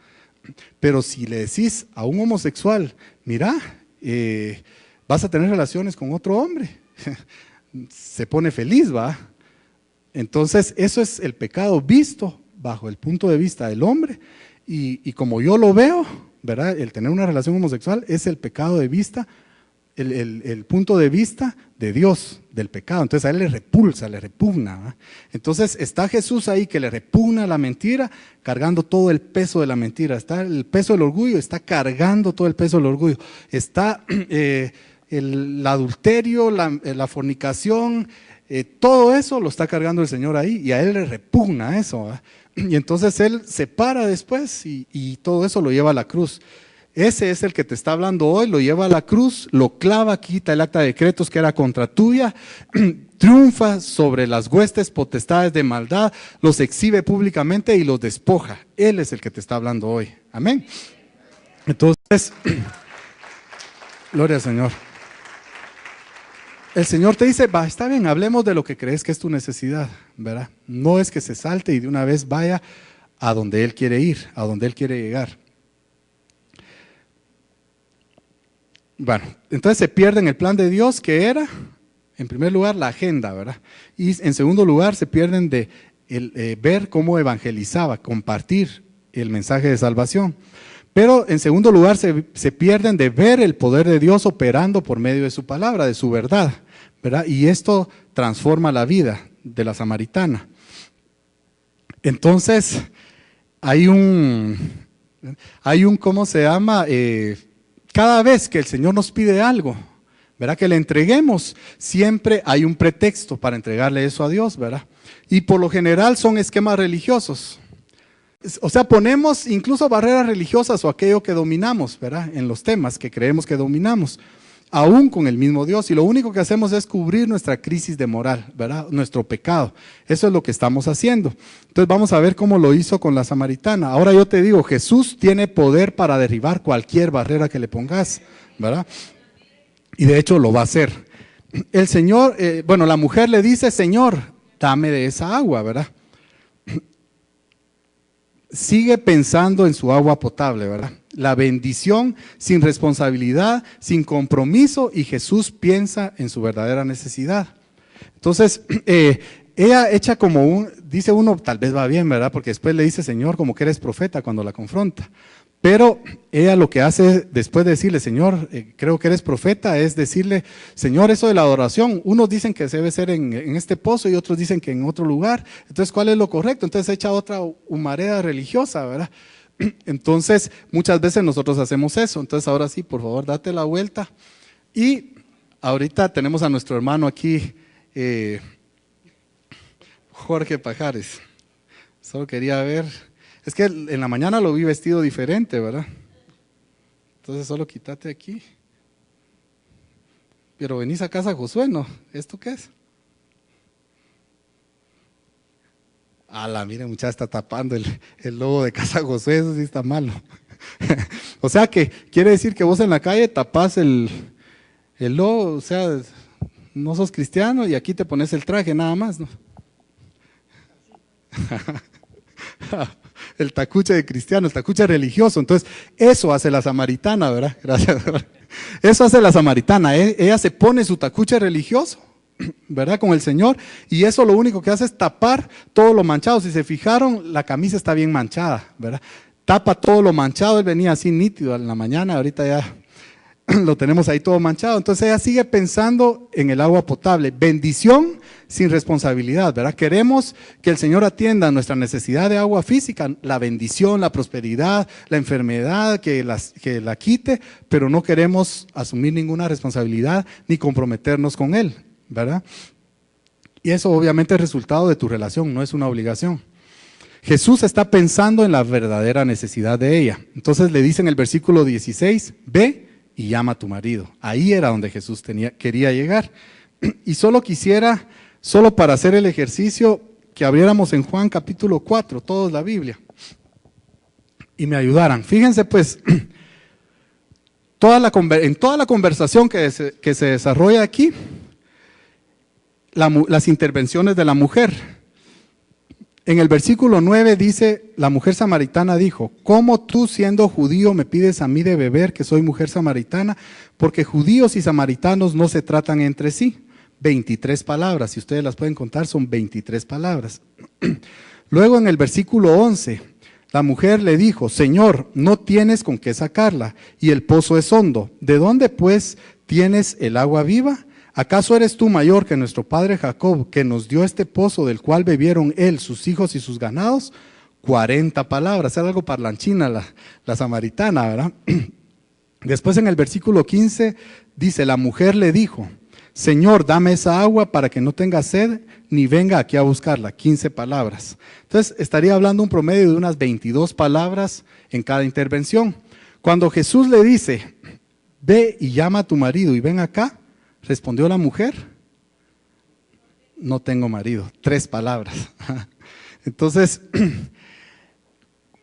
[SPEAKER 1] Pero si le decís a un homosexual, mira, vas a tener relaciones con otro hombre, se pone feliz, ¿va? Entonces eso es el pecado visto bajo el punto de vista del hombre, y como yo lo veo, ¿verdad? El tener una relación homosexual es el pecado de vista, el punto de vista de Dios, del pecado. Entonces a él le repulsa, le repugna, ¿va? Entonces está Jesús ahí que le repugna la mentira, cargando todo el peso de la mentira. Está el peso del orgullo, está cargando todo el peso del orgullo. Está el adulterio, la fornicación, todo eso lo está cargando el Señor ahí, y a él le repugna eso, ¿va? Y entonces él se para después y todo eso lo lleva a la cruz. Ese es el que te está hablando hoy, lo lleva a la cruz, lo clava, quita el acta de decretos que era contra tuya, triunfa sobre las huestes potestades de maldad, los exhibe públicamente y los despoja. Él es el que te está hablando hoy. Amén. Entonces, gloria al Señor. El Señor te dice, va, está bien, hablemos de lo que crees que es tu necesidad, ¿verdad? No es que se salte y de una vez vaya a donde Él quiere ir, a donde Él quiere llegar. Bueno, entonces se pierde en el plan de Dios, que era, en primer lugar, la agenda, ¿verdad? Y en segundo lugar, se pierden de ver cómo evangelizaba, compartir el mensaje de salvación. Pero en segundo lugar, se pierden de ver el poder de Dios operando por medio de su palabra, de su verdad, ¿verdad? Y esto transforma la vida de la samaritana. Entonces, hay un ¿cómo se llama? Cada vez que el Señor nos pide algo, ¿verdad? Que le entreguemos, siempre hay un pretexto para entregarle eso a Dios, ¿verdad? Y por lo general son esquemas religiosos. O sea, ponemos incluso barreras religiosas o aquello que dominamos, ¿verdad? En los temas que creemos que dominamos, aún con el mismo Dios. Y lo único que hacemos es cubrir nuestra crisis de moral, ¿verdad? Nuestro pecado. Eso es lo que estamos haciendo. Entonces vamos a ver cómo lo hizo con la samaritana. Ahora yo te digo, Jesús tiene poder para derribar cualquier barrera que le pongas, ¿verdad? Y de hecho lo va a hacer. El Señor, la mujer le dice, Señor, dame de esa agua, ¿verdad? Sigue pensando en su agua potable, ¿verdad? La bendición sin responsabilidad, sin compromiso, y Jesús piensa en su verdadera necesidad. Entonces, ella echa como dice uno, tal vez va bien, ¿verdad? Porque después le dice, Señor, como que eres profeta cuando la confronta. Pero ella lo que hace después de decirle, Señor, creo que eres profeta, es decirle, Señor, eso de la adoración, unos dicen que debe ser en este pozo y otros dicen que en otro lugar. Entonces, ¿cuál es lo correcto? Entonces echa otra humareda religiosa, ¿verdad? Entonces, muchas veces nosotros hacemos eso. Entonces, ahora sí, por favor, date la vuelta. Y ahorita tenemos a nuestro hermano aquí, Jorge Pajares. Solo quería ver. Es que en la mañana lo vi vestido diferente, ¿verdad? Entonces solo quítate aquí. Pero venís a casa Josué, ¿no? ¿Esto qué es? Mire, muchacha, está tapando el logo de Casa Josué, eso sí está malo. O sea que quiere decir que vos en la calle tapás el logo, o sea, no sos cristiano y aquí te pones el traje nada más, ¿no? El tacuche de cristiano, el tacuche religioso. Entonces, eso hace la samaritana, ¿verdad? Gracias. Eso hace la samaritana. Ella se pone su tacuche religioso, ¿verdad? Con el Señor. Y eso lo único que hace es tapar todo lo manchado. Si se fijaron, la camisa está bien manchada, ¿verdad? Tapa todo lo manchado. Él venía así nítido en la mañana, ahorita ya lo tenemos ahí todo manchado. Entonces ella sigue pensando en el agua potable. Bendición sin responsabilidad, ¿verdad? Queremos que el Señor atienda nuestra necesidad de agua física, la bendición, la prosperidad, la enfermedad, que la quite, pero no queremos asumir ninguna responsabilidad ni comprometernos con Él, ¿verdad? Y eso obviamente es resultado de tu relación, no es una obligación. Jesús está pensando en la verdadera necesidad de ella. Entonces le dice en el versículo 16, ve y llama a tu marido. Ahí era donde Jesús quería llegar. Y solo para hacer el ejercicio, que abriéramos en Juan capítulo 4, todos la Biblia, y me ayudaran. Fíjense pues, en toda la conversación que se desarrolla aquí, las intervenciones de la mujer. En el versículo 9 dice, la mujer samaritana dijo, ¿cómo tú siendo judío me pides a mí de beber que soy mujer samaritana? Porque judíos y samaritanos no se tratan entre sí. 23 palabras, si ustedes las pueden contar, son 23 palabras. Luego en el versículo 11, la mujer le dijo, Señor, no tienes con qué sacarla y el pozo es hondo. ¿De dónde pues tienes el agua viva? ¿Acaso eres tú mayor que nuestro padre Jacob, que nos dio este pozo del cual bebieron él, sus hijos y sus ganados? 40 palabras, era algo parlanchina la samaritana, ¿verdad? Después en el versículo 15 dice, la mujer le dijo, Señor, dame esa agua para que no tenga sed, ni venga aquí a buscarla. 15 palabras. Entonces estaría hablando un promedio de unas 22 palabras en cada intervención. Cuando Jesús le dice, ve y llama a tu marido y ven acá, respondió la mujer, no tengo marido. 3 palabras. Entonces,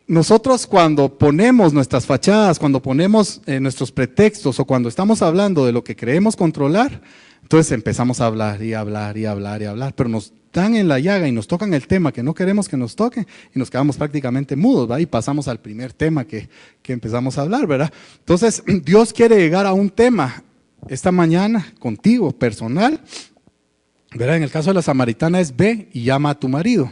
[SPEAKER 1] nosotros cuando ponemos nuestras fachadas, cuando ponemos nuestros pretextos o cuando estamos hablando de lo que creemos controlar, entonces empezamos a hablar y hablar y hablar y hablar, pero nos dan en la llaga y nos tocan el tema que no queremos que nos toquen y nos quedamos prácticamente mudos, ¿verdad? Y pasamos al primer tema que empezamos a hablar, ¿verdad? Entonces, Dios quiere llegar a un tema esta mañana contigo, personal, ¿verdad? En el caso de la samaritana es ve y llama a tu marido.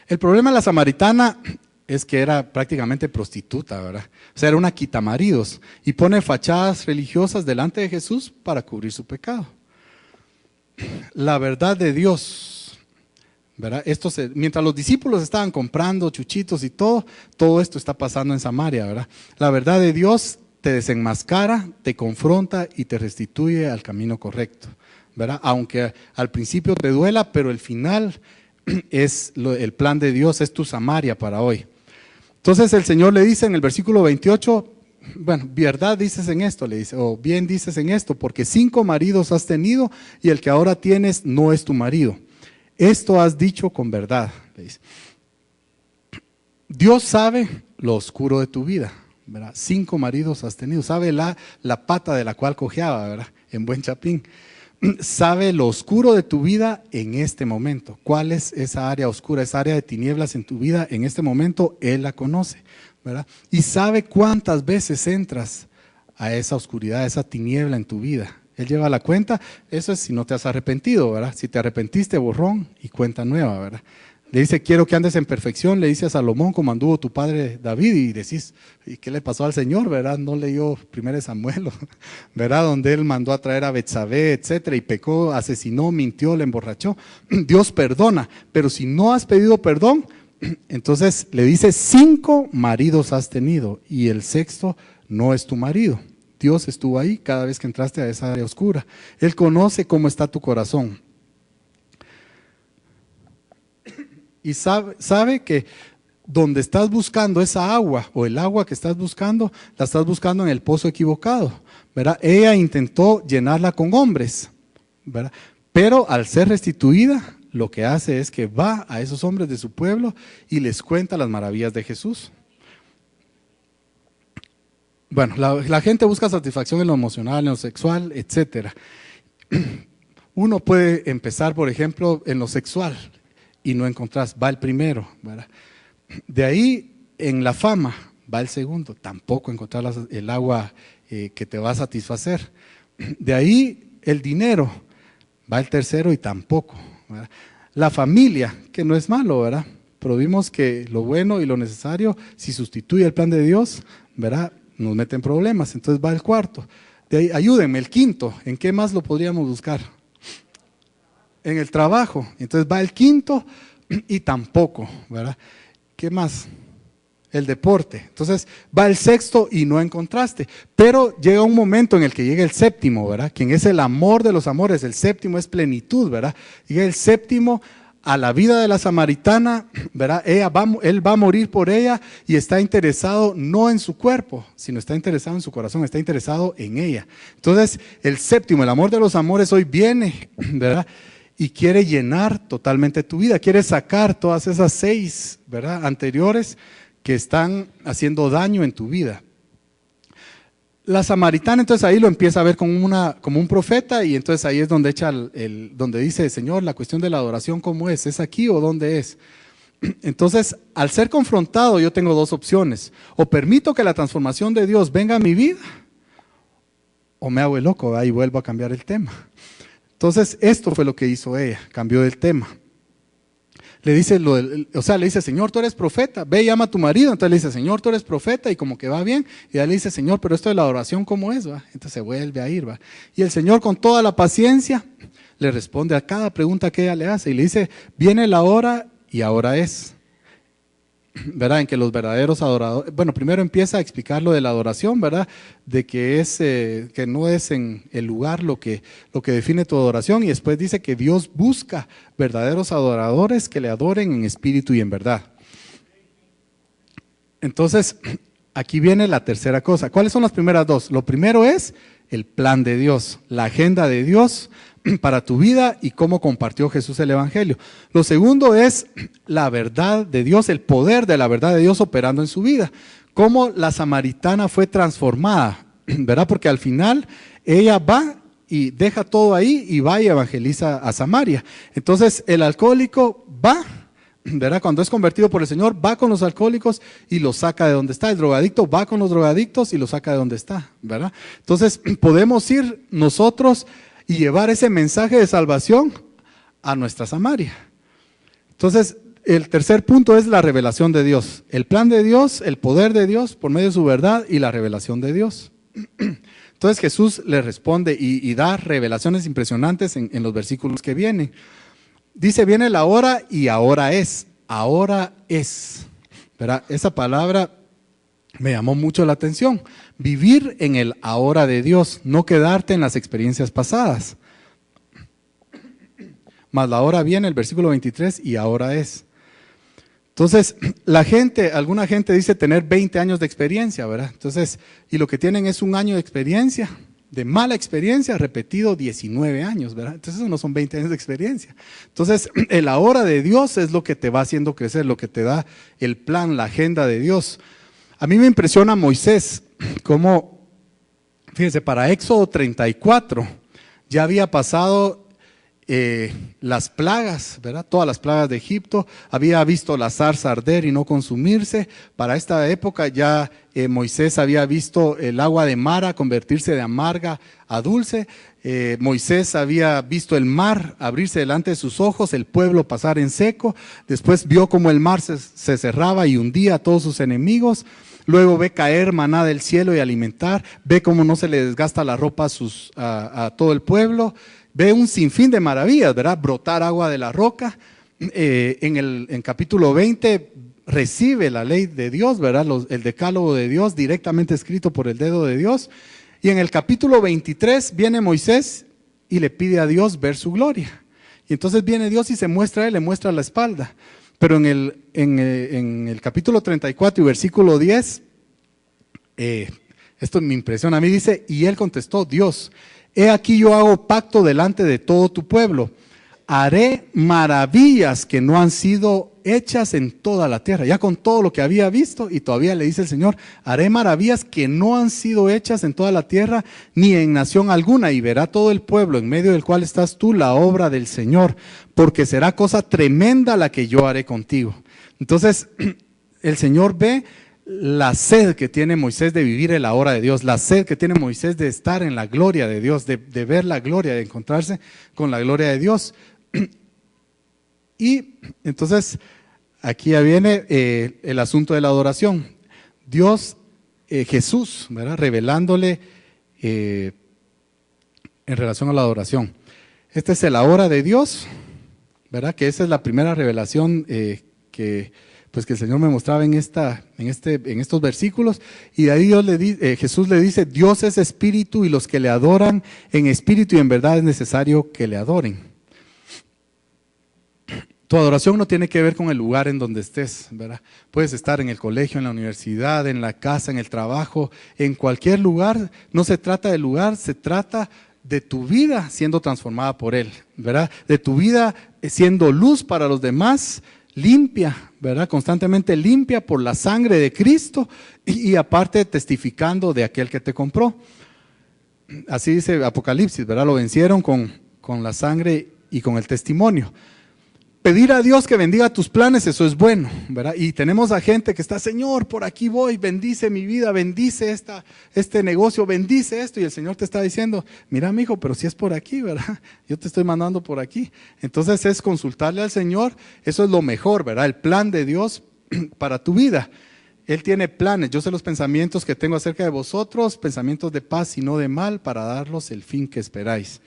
[SPEAKER 1] El problema de la samaritana es que era prácticamente prostituta, ¿verdad? O sea, era una quitamaridos y pone fachadas religiosas delante de Jesús para cubrir su pecado. La verdad de Dios, ¿verdad? Mientras los discípulos estaban comprando chuchitos y todo esto está pasando en Samaria, ¿verdad? La verdad de Dios te desenmascara, te confronta y te restituye al camino correcto, ¿verdad? Aunque al principio te duela, pero el final es el plan de Dios, es tu Samaria para hoy. Entonces el Señor le dice en el versículo 28, bueno, verdad dices en esto, le dice, o bien dices en esto, porque 5 maridos has tenido y el que ahora tienes no es tu marido. Esto has dicho con verdad, le dice. Dios sabe lo oscuro de tu vida, ¿verdad? 5 maridos has tenido, sabe la pata de la cual cojeaba, ¿verdad? En buen chapín. Sabe lo oscuro de tu vida en este momento. ¿Cuál es esa área oscura, esa área de tinieblas en tu vida en este momento? Él la conoce, ¿verdad? Y sabe cuántas veces entras a esa oscuridad, a esa tiniebla en tu vida. Él lleva la cuenta. Eso es si no te has arrepentido, ¿verdad? Si te arrepentiste, borrón y cuenta nueva, ¿verdad? Le dice, quiero que andes en perfección, le dice a Salomón, como anduvo tu padre David, y decís, ¿y qué le pasó al Señor? ¿Verdad? No leyó 1 Samuel, ¿verdad? Donde él mandó a traer a Betsabé, etcétera, y pecó, asesinó, mintió, le emborrachó. Dios perdona, pero si no has pedido perdón, entonces le dice, 5 maridos has tenido, y el 6º no es tu marido. Dios estuvo ahí cada vez que entraste a esa área oscura. Él conoce cómo está tu corazón. Y sabe que donde estás buscando esa agua o el agua que estás buscando, la estás buscando en el pozo equivocado, ¿verdad? Ella intentó llenarla con hombres, ¿verdad? Pero al ser restituida, lo que hace es que va a esos hombres de su pueblo y les cuenta las maravillas de Jesús. Bueno, la gente busca satisfacción en lo emocional, en lo sexual, etcétera. Uno puede empezar, por ejemplo, en lo sexual y no encontrás, va el primero, ¿verdad? De ahí, en la fama, va el segundo, tampoco encontrás el agua que te va a satisfacer. De ahí, el dinero, va el tercero y tampoco, ¿verdad? La familia, que no es malo, ¿verdad? Pero vimos que lo bueno y lo necesario, si sustituye el plan de Dios, ¿verdad? Nos mete en problemas, entonces va el cuarto. De ahí, ayúdenme, el quinto, ¿en qué más lo podríamos buscar? En el trabajo, entonces va el quinto y tampoco, ¿verdad? ¿Qué más? El deporte, entonces va el sexto y no encontraste, pero llega un momento en el que llega el séptimo, ¿verdad? Quien es el amor de los amores, el séptimo es plenitud, ¿verdad? Llega el séptimo a la vida de la samaritana, ¿verdad? Él va a morir por ella y está interesado no en su cuerpo, sino está interesado en su corazón, está interesado en ella. Entonces el séptimo, el amor de los amores hoy viene, ¿verdad? Y quiere llenar totalmente tu vida, quiere sacar todas esas 6, ¿verdad?, anteriores que están haciendo daño en tu vida. La samaritana entonces ahí lo empieza a ver como un profeta y entonces ahí es donde echa donde dice, Señor, la cuestión de la adoración, ¿cómo es? ¿Es aquí o dónde es? Entonces, al ser confrontado yo tengo 2 opciones, o permito que la transformación de Dios venga a mi vida, o me hago el loco, ahí vuelvo a cambiar el tema. Entonces, esto fue lo que hizo ella, cambió el tema. Le dice, le dice, Señor, tú eres profeta, ve y llama a tu marido. Entonces le dice, Señor, tú eres profeta, y como que va bien. Y ella le dice, Señor, pero esto de la oración, ¿cómo es? ¿Va? Entonces se vuelve a ir, ¿va? Y el Señor, con toda la paciencia, le responde a cada pregunta que ella le hace. Y le dice, viene la hora y ahora es. ¿Verdad? En que los verdaderos adoradores, bueno, primero empieza a explicar lo de la adoración, ¿verdad? De que que no es en el lugar lo que define tu adoración, y después dice que Dios busca verdaderos adoradores que le adoren en espíritu y en verdad. Entonces, aquí viene la tercera cosa. ¿Cuáles son las primeras 2? Lo primero es el plan de Dios, la agenda de Dios para tu vida y cómo compartió Jesús el evangelio. Lo segundo es la verdad de Dios, el poder de la verdad de Dios operando en su vida. Cómo la samaritana fue transformada, ¿verdad? Porque al final ella va y deja todo ahí y va y evangeliza a Samaria. Entonces el alcohólico va, ¿verdad? Cuando es convertido por el Señor, va con los alcohólicos y los saca de donde está. El drogadicto va con los drogadictos y los saca de donde está, ¿verdad? Entonces podemos ir nosotros y llevar ese mensaje de salvación a nuestra Samaria. Entonces, el tercer punto es la revelación de Dios. El plan de Dios, el poder de Dios por medio de su verdad y la revelación de Dios. Entonces Jesús le responde y da revelaciones impresionantes en los versículos que vienen. Dice, viene la hora y ahora es. Ahora es. ¿Verdad? Esa palabra me llamó mucho la atención. Vivir en el ahora de Dios, no quedarte en las experiencias pasadas. mas la hora viene, el versículo 23, y ahora es. Entonces, alguna gente dice tener 20 años de experiencia, ¿verdad? Entonces, y lo que tienen es un año de experiencia, de mala experiencia, repetido 19 años, ¿verdad? Entonces, eso no son 20 años de experiencia. Entonces, la hora de Dios es lo que te va haciendo crecer, lo que te da el plan, la agenda de Dios. A mí me impresiona Moisés, como, fíjense, para Éxodo 34 ya había pasado las plagas, ¿verdad? Todas las plagas de Egipto, había visto la zarza arder y no consumirse. Para esta época ya Moisés había visto el agua de Mara convertirse de amarga a dulce. Moisés había visto el mar abrirse delante de sus ojos, el pueblo pasar en seco. Después vio cómo el mar se cerraba y hundía a todos sus enemigos. Luego ve caer maná del cielo y alimentar. Ve cómo no se le desgasta la ropa a todo el pueblo. Ve un sinfín de maravillas, ¿verdad? Brotar agua de la roca. En capítulo 20 recibe la ley de Dios, ¿verdad? El decálogo de Dios directamente escrito por el dedo de Dios. Y en el capítulo 23 viene Moisés y le pide a Dios ver su gloria. Y entonces viene Dios y se muestra a él, le muestra la espalda. Pero en el capítulo 34 y versículo 10, esto me impresiona a mí, dice, y él contestó, Dios, he aquí yo hago pacto delante de todo tu pueblo, haré maravillas que no han sido hechas en toda la tierra. Ya con todo lo que había visto, y todavía le dice el Señor, haré maravillas que no han sido hechas en toda la tierra, ni en nación alguna, y verá todo el pueblo en medio del cual estás tú la obra del Señor, porque será cosa tremenda la que yo haré contigo. Entonces, el Señor ve la sed que tiene Moisés de vivir en la hora de Dios, la sed que tiene Moisés de estar en la gloria de Dios, de ver la gloria, de encontrarse con la gloria de Dios. Y entonces aquí ya viene el asunto de la adoración. Dios, Jesús, ¿verdad? Revelándole en relación a la adoración. Esta es la hora de Dios, ¿verdad? Que esa es la primera revelación que el Señor me mostraba en estos versículos. Y de ahí Jesús le dice, Dios es espíritu y los que le adoran en espíritu y en verdad es necesario que le adoren. Tu adoración no tiene que ver con el lugar en donde estés, ¿verdad? Puedes estar en el colegio, en la universidad, en la casa, en el trabajo, en cualquier lugar. No se trata del lugar, se trata de tu vida siendo transformada por Él, ¿verdad? De tu vida siendo luz para los demás, limpia, ¿verdad? Constantemente limpia por la sangre de Cristo y aparte testificando de aquel que te compró. Así dice Apocalipsis, ¿verdad? Lo vencieron con la sangre y con el testimonio. Pedir a Dios que bendiga tus planes, eso es bueno, ¿verdad? Y tenemos a gente que está, Señor, por aquí voy, bendice mi vida, bendice este negocio, bendice esto. Y el Señor te está diciendo, mira, mijo, pero si es por aquí, ¿verdad? Yo te estoy mandando por aquí. Entonces es consultarle al Señor, eso es lo mejor, ¿verdad? El plan de Dios para tu vida. Él tiene planes. Yo sé los pensamientos que tengo acerca de vosotros, pensamientos de paz y no de mal, para darlos el fin que esperáis.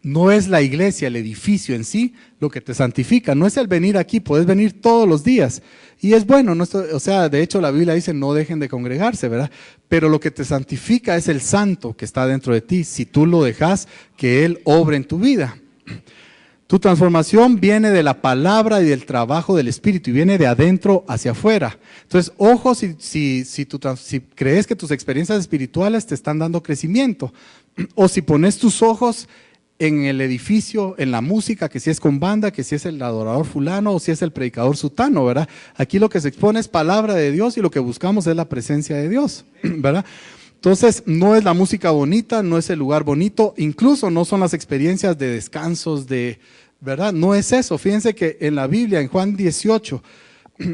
[SPEAKER 1] No es la iglesia, el edificio en sí, lo que te santifica. No es el venir aquí, puedes venir todos los días. Y es bueno, de hecho la Biblia dice no dejen de congregarse, ¿verdad? Pero lo que te santifica es el santo que está dentro de ti, si tú lo dejas que Él obre en tu vida. Tu transformación viene de la palabra y del trabajo del Espíritu y viene de adentro hacia afuera. Entonces, ojo si crees que tus experiencias espirituales te están dando crecimiento o si pones tus ojos en el edificio, en la música, que si es con banda, que si es el adorador fulano o si es el predicador sutano, ¿verdad? Aquí lo que se expone es palabra de Dios y lo que buscamos es la presencia de Dios, ¿verdad? Entonces, no es la música bonita, no es el lugar bonito, incluso no son las experiencias de descansos, ¿verdad? No es eso. Fíjense que en la Biblia, en Juan 18,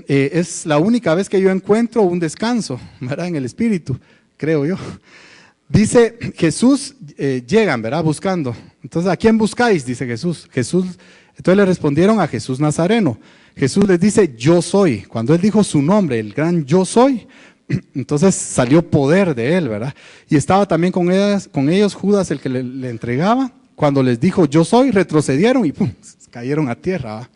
[SPEAKER 1] es la única vez que yo encuentro un descanso, ¿verdad? En el Espíritu, creo yo. Dice Jesús, llegan, ¿verdad? Buscando. Entonces, ¿a quién buscáis? Dice Jesús. Entonces le respondieron a Jesús Nazareno. Jesús les dice, yo soy. Cuando Él dijo su nombre, el gran yo soy, entonces salió poder de Él, ¿verdad? Y estaba también con ellos Judas, el que le entregaba. Cuando les dijo, yo soy, retrocedieron y ¡pum!, cayeron a tierra, ¿verdad?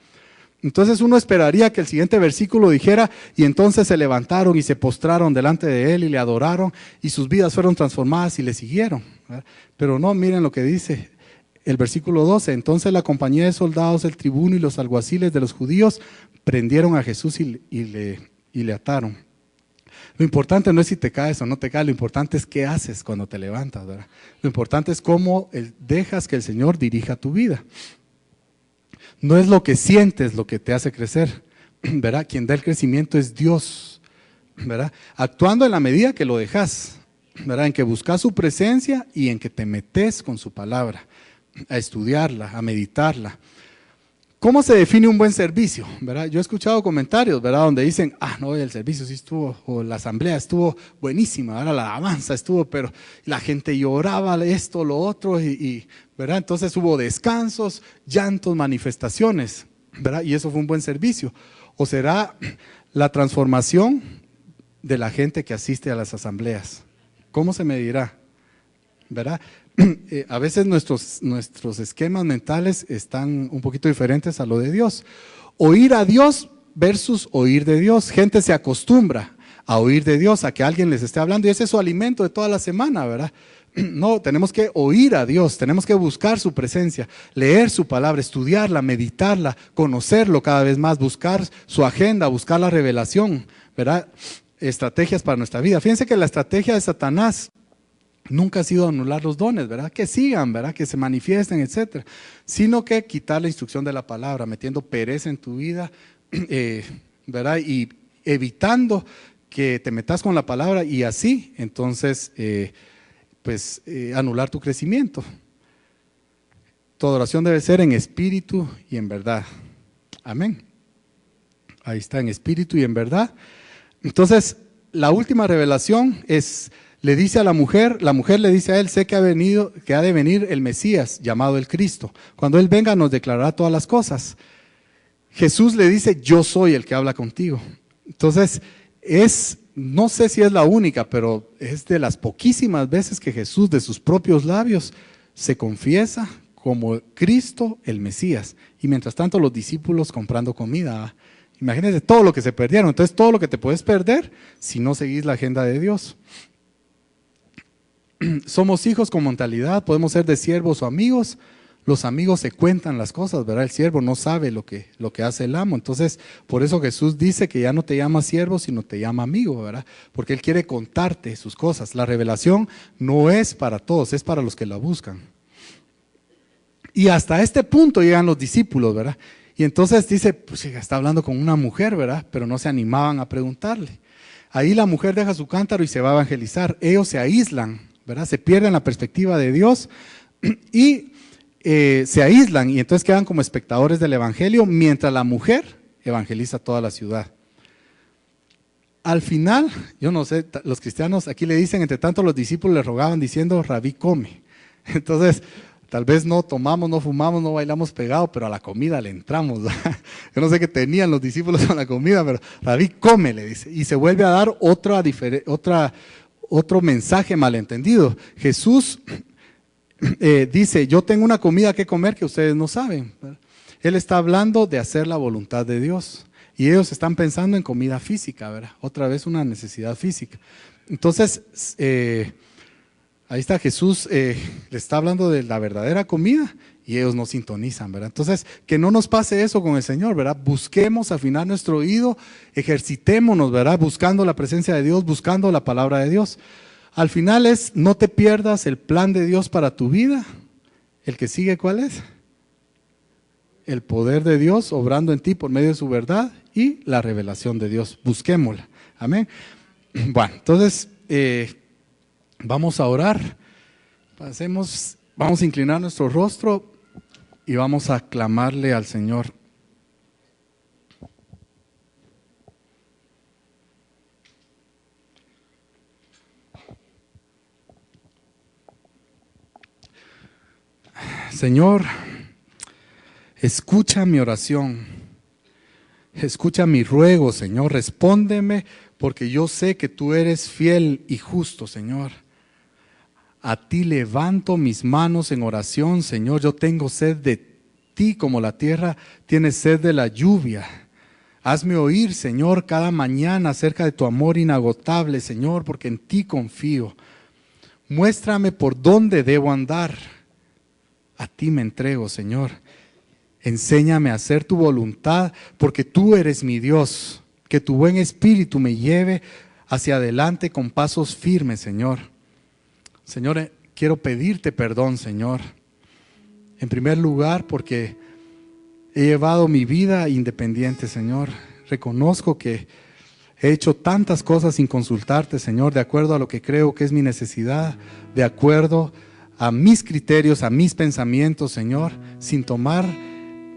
[SPEAKER 1] Entonces uno esperaría que el siguiente versículo dijera, y entonces se levantaron y se postraron delante de Él y le adoraron y sus vidas fueron transformadas y le siguieron, ¿verdad? Pero no, miren lo que dice, El versículo 12, entonces la compañía de soldados, el tribuno y los alguaciles de los judíos prendieron a Jesús y le ataron. Lo importante no es si te caes o no te caes, lo importante es qué haces cuando te levantas, ¿verdad? Lo importante es cómo dejas que el Señor dirija tu vida. No es lo que sientes lo que te hace crecer, ¿verdad? Quien da el crecimiento es Dios, ¿verdad? Actuando en la medida que lo dejas, ¿verdad? En que buscas su presencia y en que te metes con su palabra, a estudiarla, a meditarla. ¿Cómo se define un buen servicio? ¿Verdad? Yo he escuchado comentarios, ¿verdad? Donde dicen, no, el servicio sí estuvo, o la asamblea estuvo buenísima, ¿verdad? La alabanza estuvo, pero la gente lloraba esto, lo otro, ¿verdad? Entonces hubo descansos, llantos, manifestaciones, ¿verdad? Y eso fue un buen servicio. ¿O será la transformación de la gente que asiste a las asambleas? ¿Cómo se medirá? ¿Verdad? A veces nuestros esquemas mentales están un poquito diferentes a lo de Dios. Oír a Dios versus oír de Dios. Gente se acostumbra a oír de Dios, a que alguien les esté hablando y ese es su alimento de toda la semana, ¿verdad? No, tenemos que oír a Dios, tenemos que buscar su presencia, leer su palabra, estudiarla, meditarla, conocerlo cada vez más, buscar su agenda, buscar la revelación, ¿verdad? Estrategias para nuestra vida. Fíjense que la estrategia de Satanás nunca ha sido anular los dones, ¿verdad? Que sigan, ¿verdad? Que se manifiesten, etcétera. Sino que quitar la instrucción de la palabra, metiendo pereza en tu vida, ¿verdad? Y evitando que te metas con la palabra y así, entonces, anular tu crecimiento. Tu adoración debe ser en espíritu y en verdad. Amén. Ahí está, en espíritu y en verdad. Entonces, la última revelación es... Le dice a la mujer le dice a él, sé que ha de venir el Mesías, llamado el Cristo. Cuando Él venga nos declarará todas las cosas. Jesús le dice, yo soy el que habla contigo. Entonces, no sé si es la única, pero es de las poquísimas veces que Jesús de sus propios labios se confiesa como Cristo el Mesías. Y mientras tanto los discípulos comprando comida. Imagínense todo lo que se perdieron. Entonces, todo lo que te puedes perder si no seguís la agenda de Dios. Somos hijos con mentalidad, podemos ser de siervos o amigos. Los amigos se cuentan las cosas, ¿verdad? El siervo no sabe lo que hace el amo. Entonces, por eso Jesús dice que ya no te llama siervo, sino te llama amigo, ¿verdad? Porque Él quiere contarte sus cosas. La revelación no es para todos, es para los que la buscan. Y hasta este punto llegan los discípulos, ¿verdad? Y entonces dice, pues está hablando con una mujer, ¿verdad? Pero no se animaban a preguntarle. Ahí la mujer deja su cántaro y se va a evangelizar. Ellos se aíslan, ¿verdad? Se pierden la perspectiva de Dios y se aíslan y entonces quedan como espectadores del evangelio mientras la mujer evangeliza toda la ciudad. Al final, yo no sé, los cristianos aquí le dicen, entre tanto los discípulos le rogaban diciendo, Rabí, come. Entonces, tal vez no tomamos, no fumamos, no bailamos pegado, pero a la comida le entramos. Yo no sé qué tenían los discípulos con la comida, pero Rabí, come, le dice. Y se vuelve a dar otro mensaje malentendido. Jesús dice, yo tengo una comida que comer que ustedes no saben. Él está hablando de hacer la voluntad de Dios. Y ellos están pensando en comida física, ¿verdad? Otra vez una necesidad física. Entonces, ahí está Jesús, le está hablando de la verdadera comida y ellos no sintonizan, ¿verdad? Entonces, que no nos pase eso con el Señor, ¿verdad? Busquemos afinar nuestro oído, ejercitémonos, ¿verdad? Buscando la presencia de Dios, buscando la palabra de Dios. Al final no te pierdas el plan de Dios para tu vida. El que sigue, ¿cuál es? El poder de Dios obrando en ti por medio de su verdad y la revelación de Dios. Busquémosla. Amén. Bueno, entonces, vamos a orar. Vamos a inclinar nuestro rostro y vamos a clamarle al Señor. Señor, escucha mi oración, escucha mi ruego, Señor, respóndeme porque yo sé que tú eres fiel y justo, Señor. A ti levanto mis manos en oración, Señor. Yo tengo sed de ti como la tierra tiene sed de la lluvia. Hazme oír, Señor, cada mañana acerca de tu amor inagotable, Señor, porque en ti confío. Muéstrame por dónde debo andar. A ti me entrego, Señor. Enséñame a hacer tu voluntad, porque tú eres mi Dios. Que tu buen espíritu me lleve hacia adelante con pasos firmes, Señor. Señor, quiero pedirte perdón, Señor. En primer lugar, porque he llevado mi vida independiente, Señor. Reconozco que he hecho tantas cosas sin consultarte, Señor, de acuerdo a lo que creo que es mi necesidad, de acuerdo a mis criterios, a mis pensamientos, Señor, sin tomar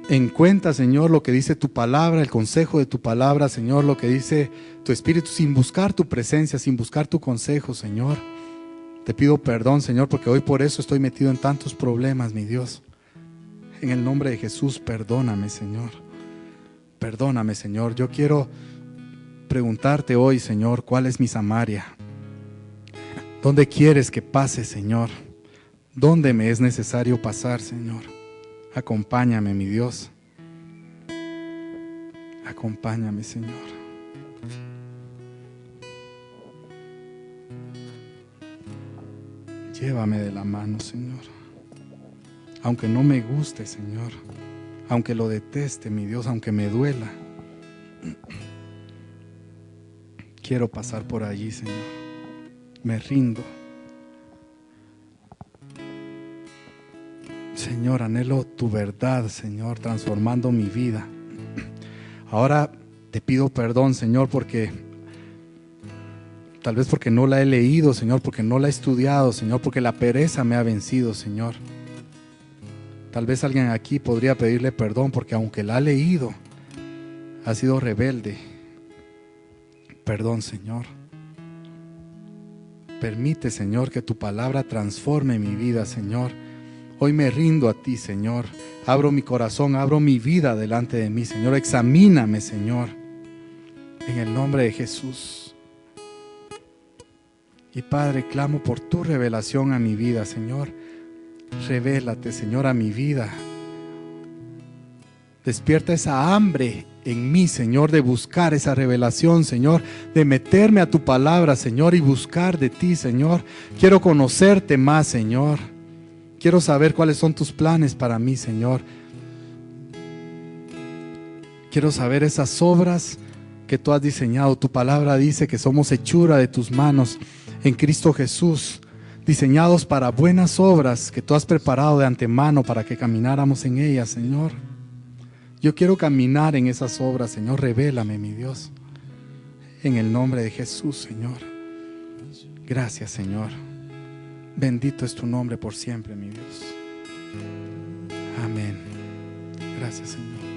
[SPEAKER 1] en cuenta, Señor, lo que dice tu palabra, el consejo de tu palabra, Señor, lo que dice tu Espíritu, sin buscar tu presencia, sin buscar tu consejo, Señor. Te pido perdón, Señor, porque hoy por eso estoy metido en tantos problemas, mi Dios. En el nombre de Jesús, perdóname, Señor. Perdóname, Señor. Yo quiero preguntarte hoy, Señor, ¿cuál es mi Samaria? ¿Dónde quieres que pase, Señor? ¿Dónde me es necesario pasar, Señor? Acompáñame, mi Dios. Acompáñame, Señor. Llévame de la mano, Señor. Aunque no me guste, Señor. Aunque lo deteste, mi Dios, aunque me duela. Quiero pasar por allí, Señor. Me rindo. Señor, anhelo tu verdad, Señor, transformando mi vida. Ahora te pido perdón, Señor, porque tal vez porque no la he leído, Señor, porque no la he estudiado, Señor, porque la pereza me ha vencido, Señor. Tal vez alguien aquí podría pedirle perdón porque aunque la ha leído, ha sido rebelde. Perdón, Señor. Permite, Señor, que tu palabra transforme mi vida, Señor. Hoy me rindo a ti, Señor. Abro mi corazón, abro mi vida delante de mí, Señor. Examíname, Señor. En el nombre de Jesús. Y Padre, clamo por tu revelación a mi vida, Señor. Revélate, Señor, a mi vida. Despierta esa hambre en mí, Señor, de buscar esa revelación, Señor, de meterme a tu palabra, Señor, y buscar de ti, Señor. Quiero conocerte más, Señor. Quiero saber cuáles son tus planes para mí, Señor. Quiero saber esas obras que tú has diseñado. Tu palabra dice que somos hechura de tus manos en Cristo Jesús, diseñados para buenas obras que tú has preparado de antemano para que camináramos en ellas, Señor. Yo quiero caminar en esas obras, Señor. Revélame, mi Dios. En el nombre de Jesús, Señor. Gracias, Señor. Bendito es tu nombre por siempre, mi Dios. Amén. Gracias, Señor.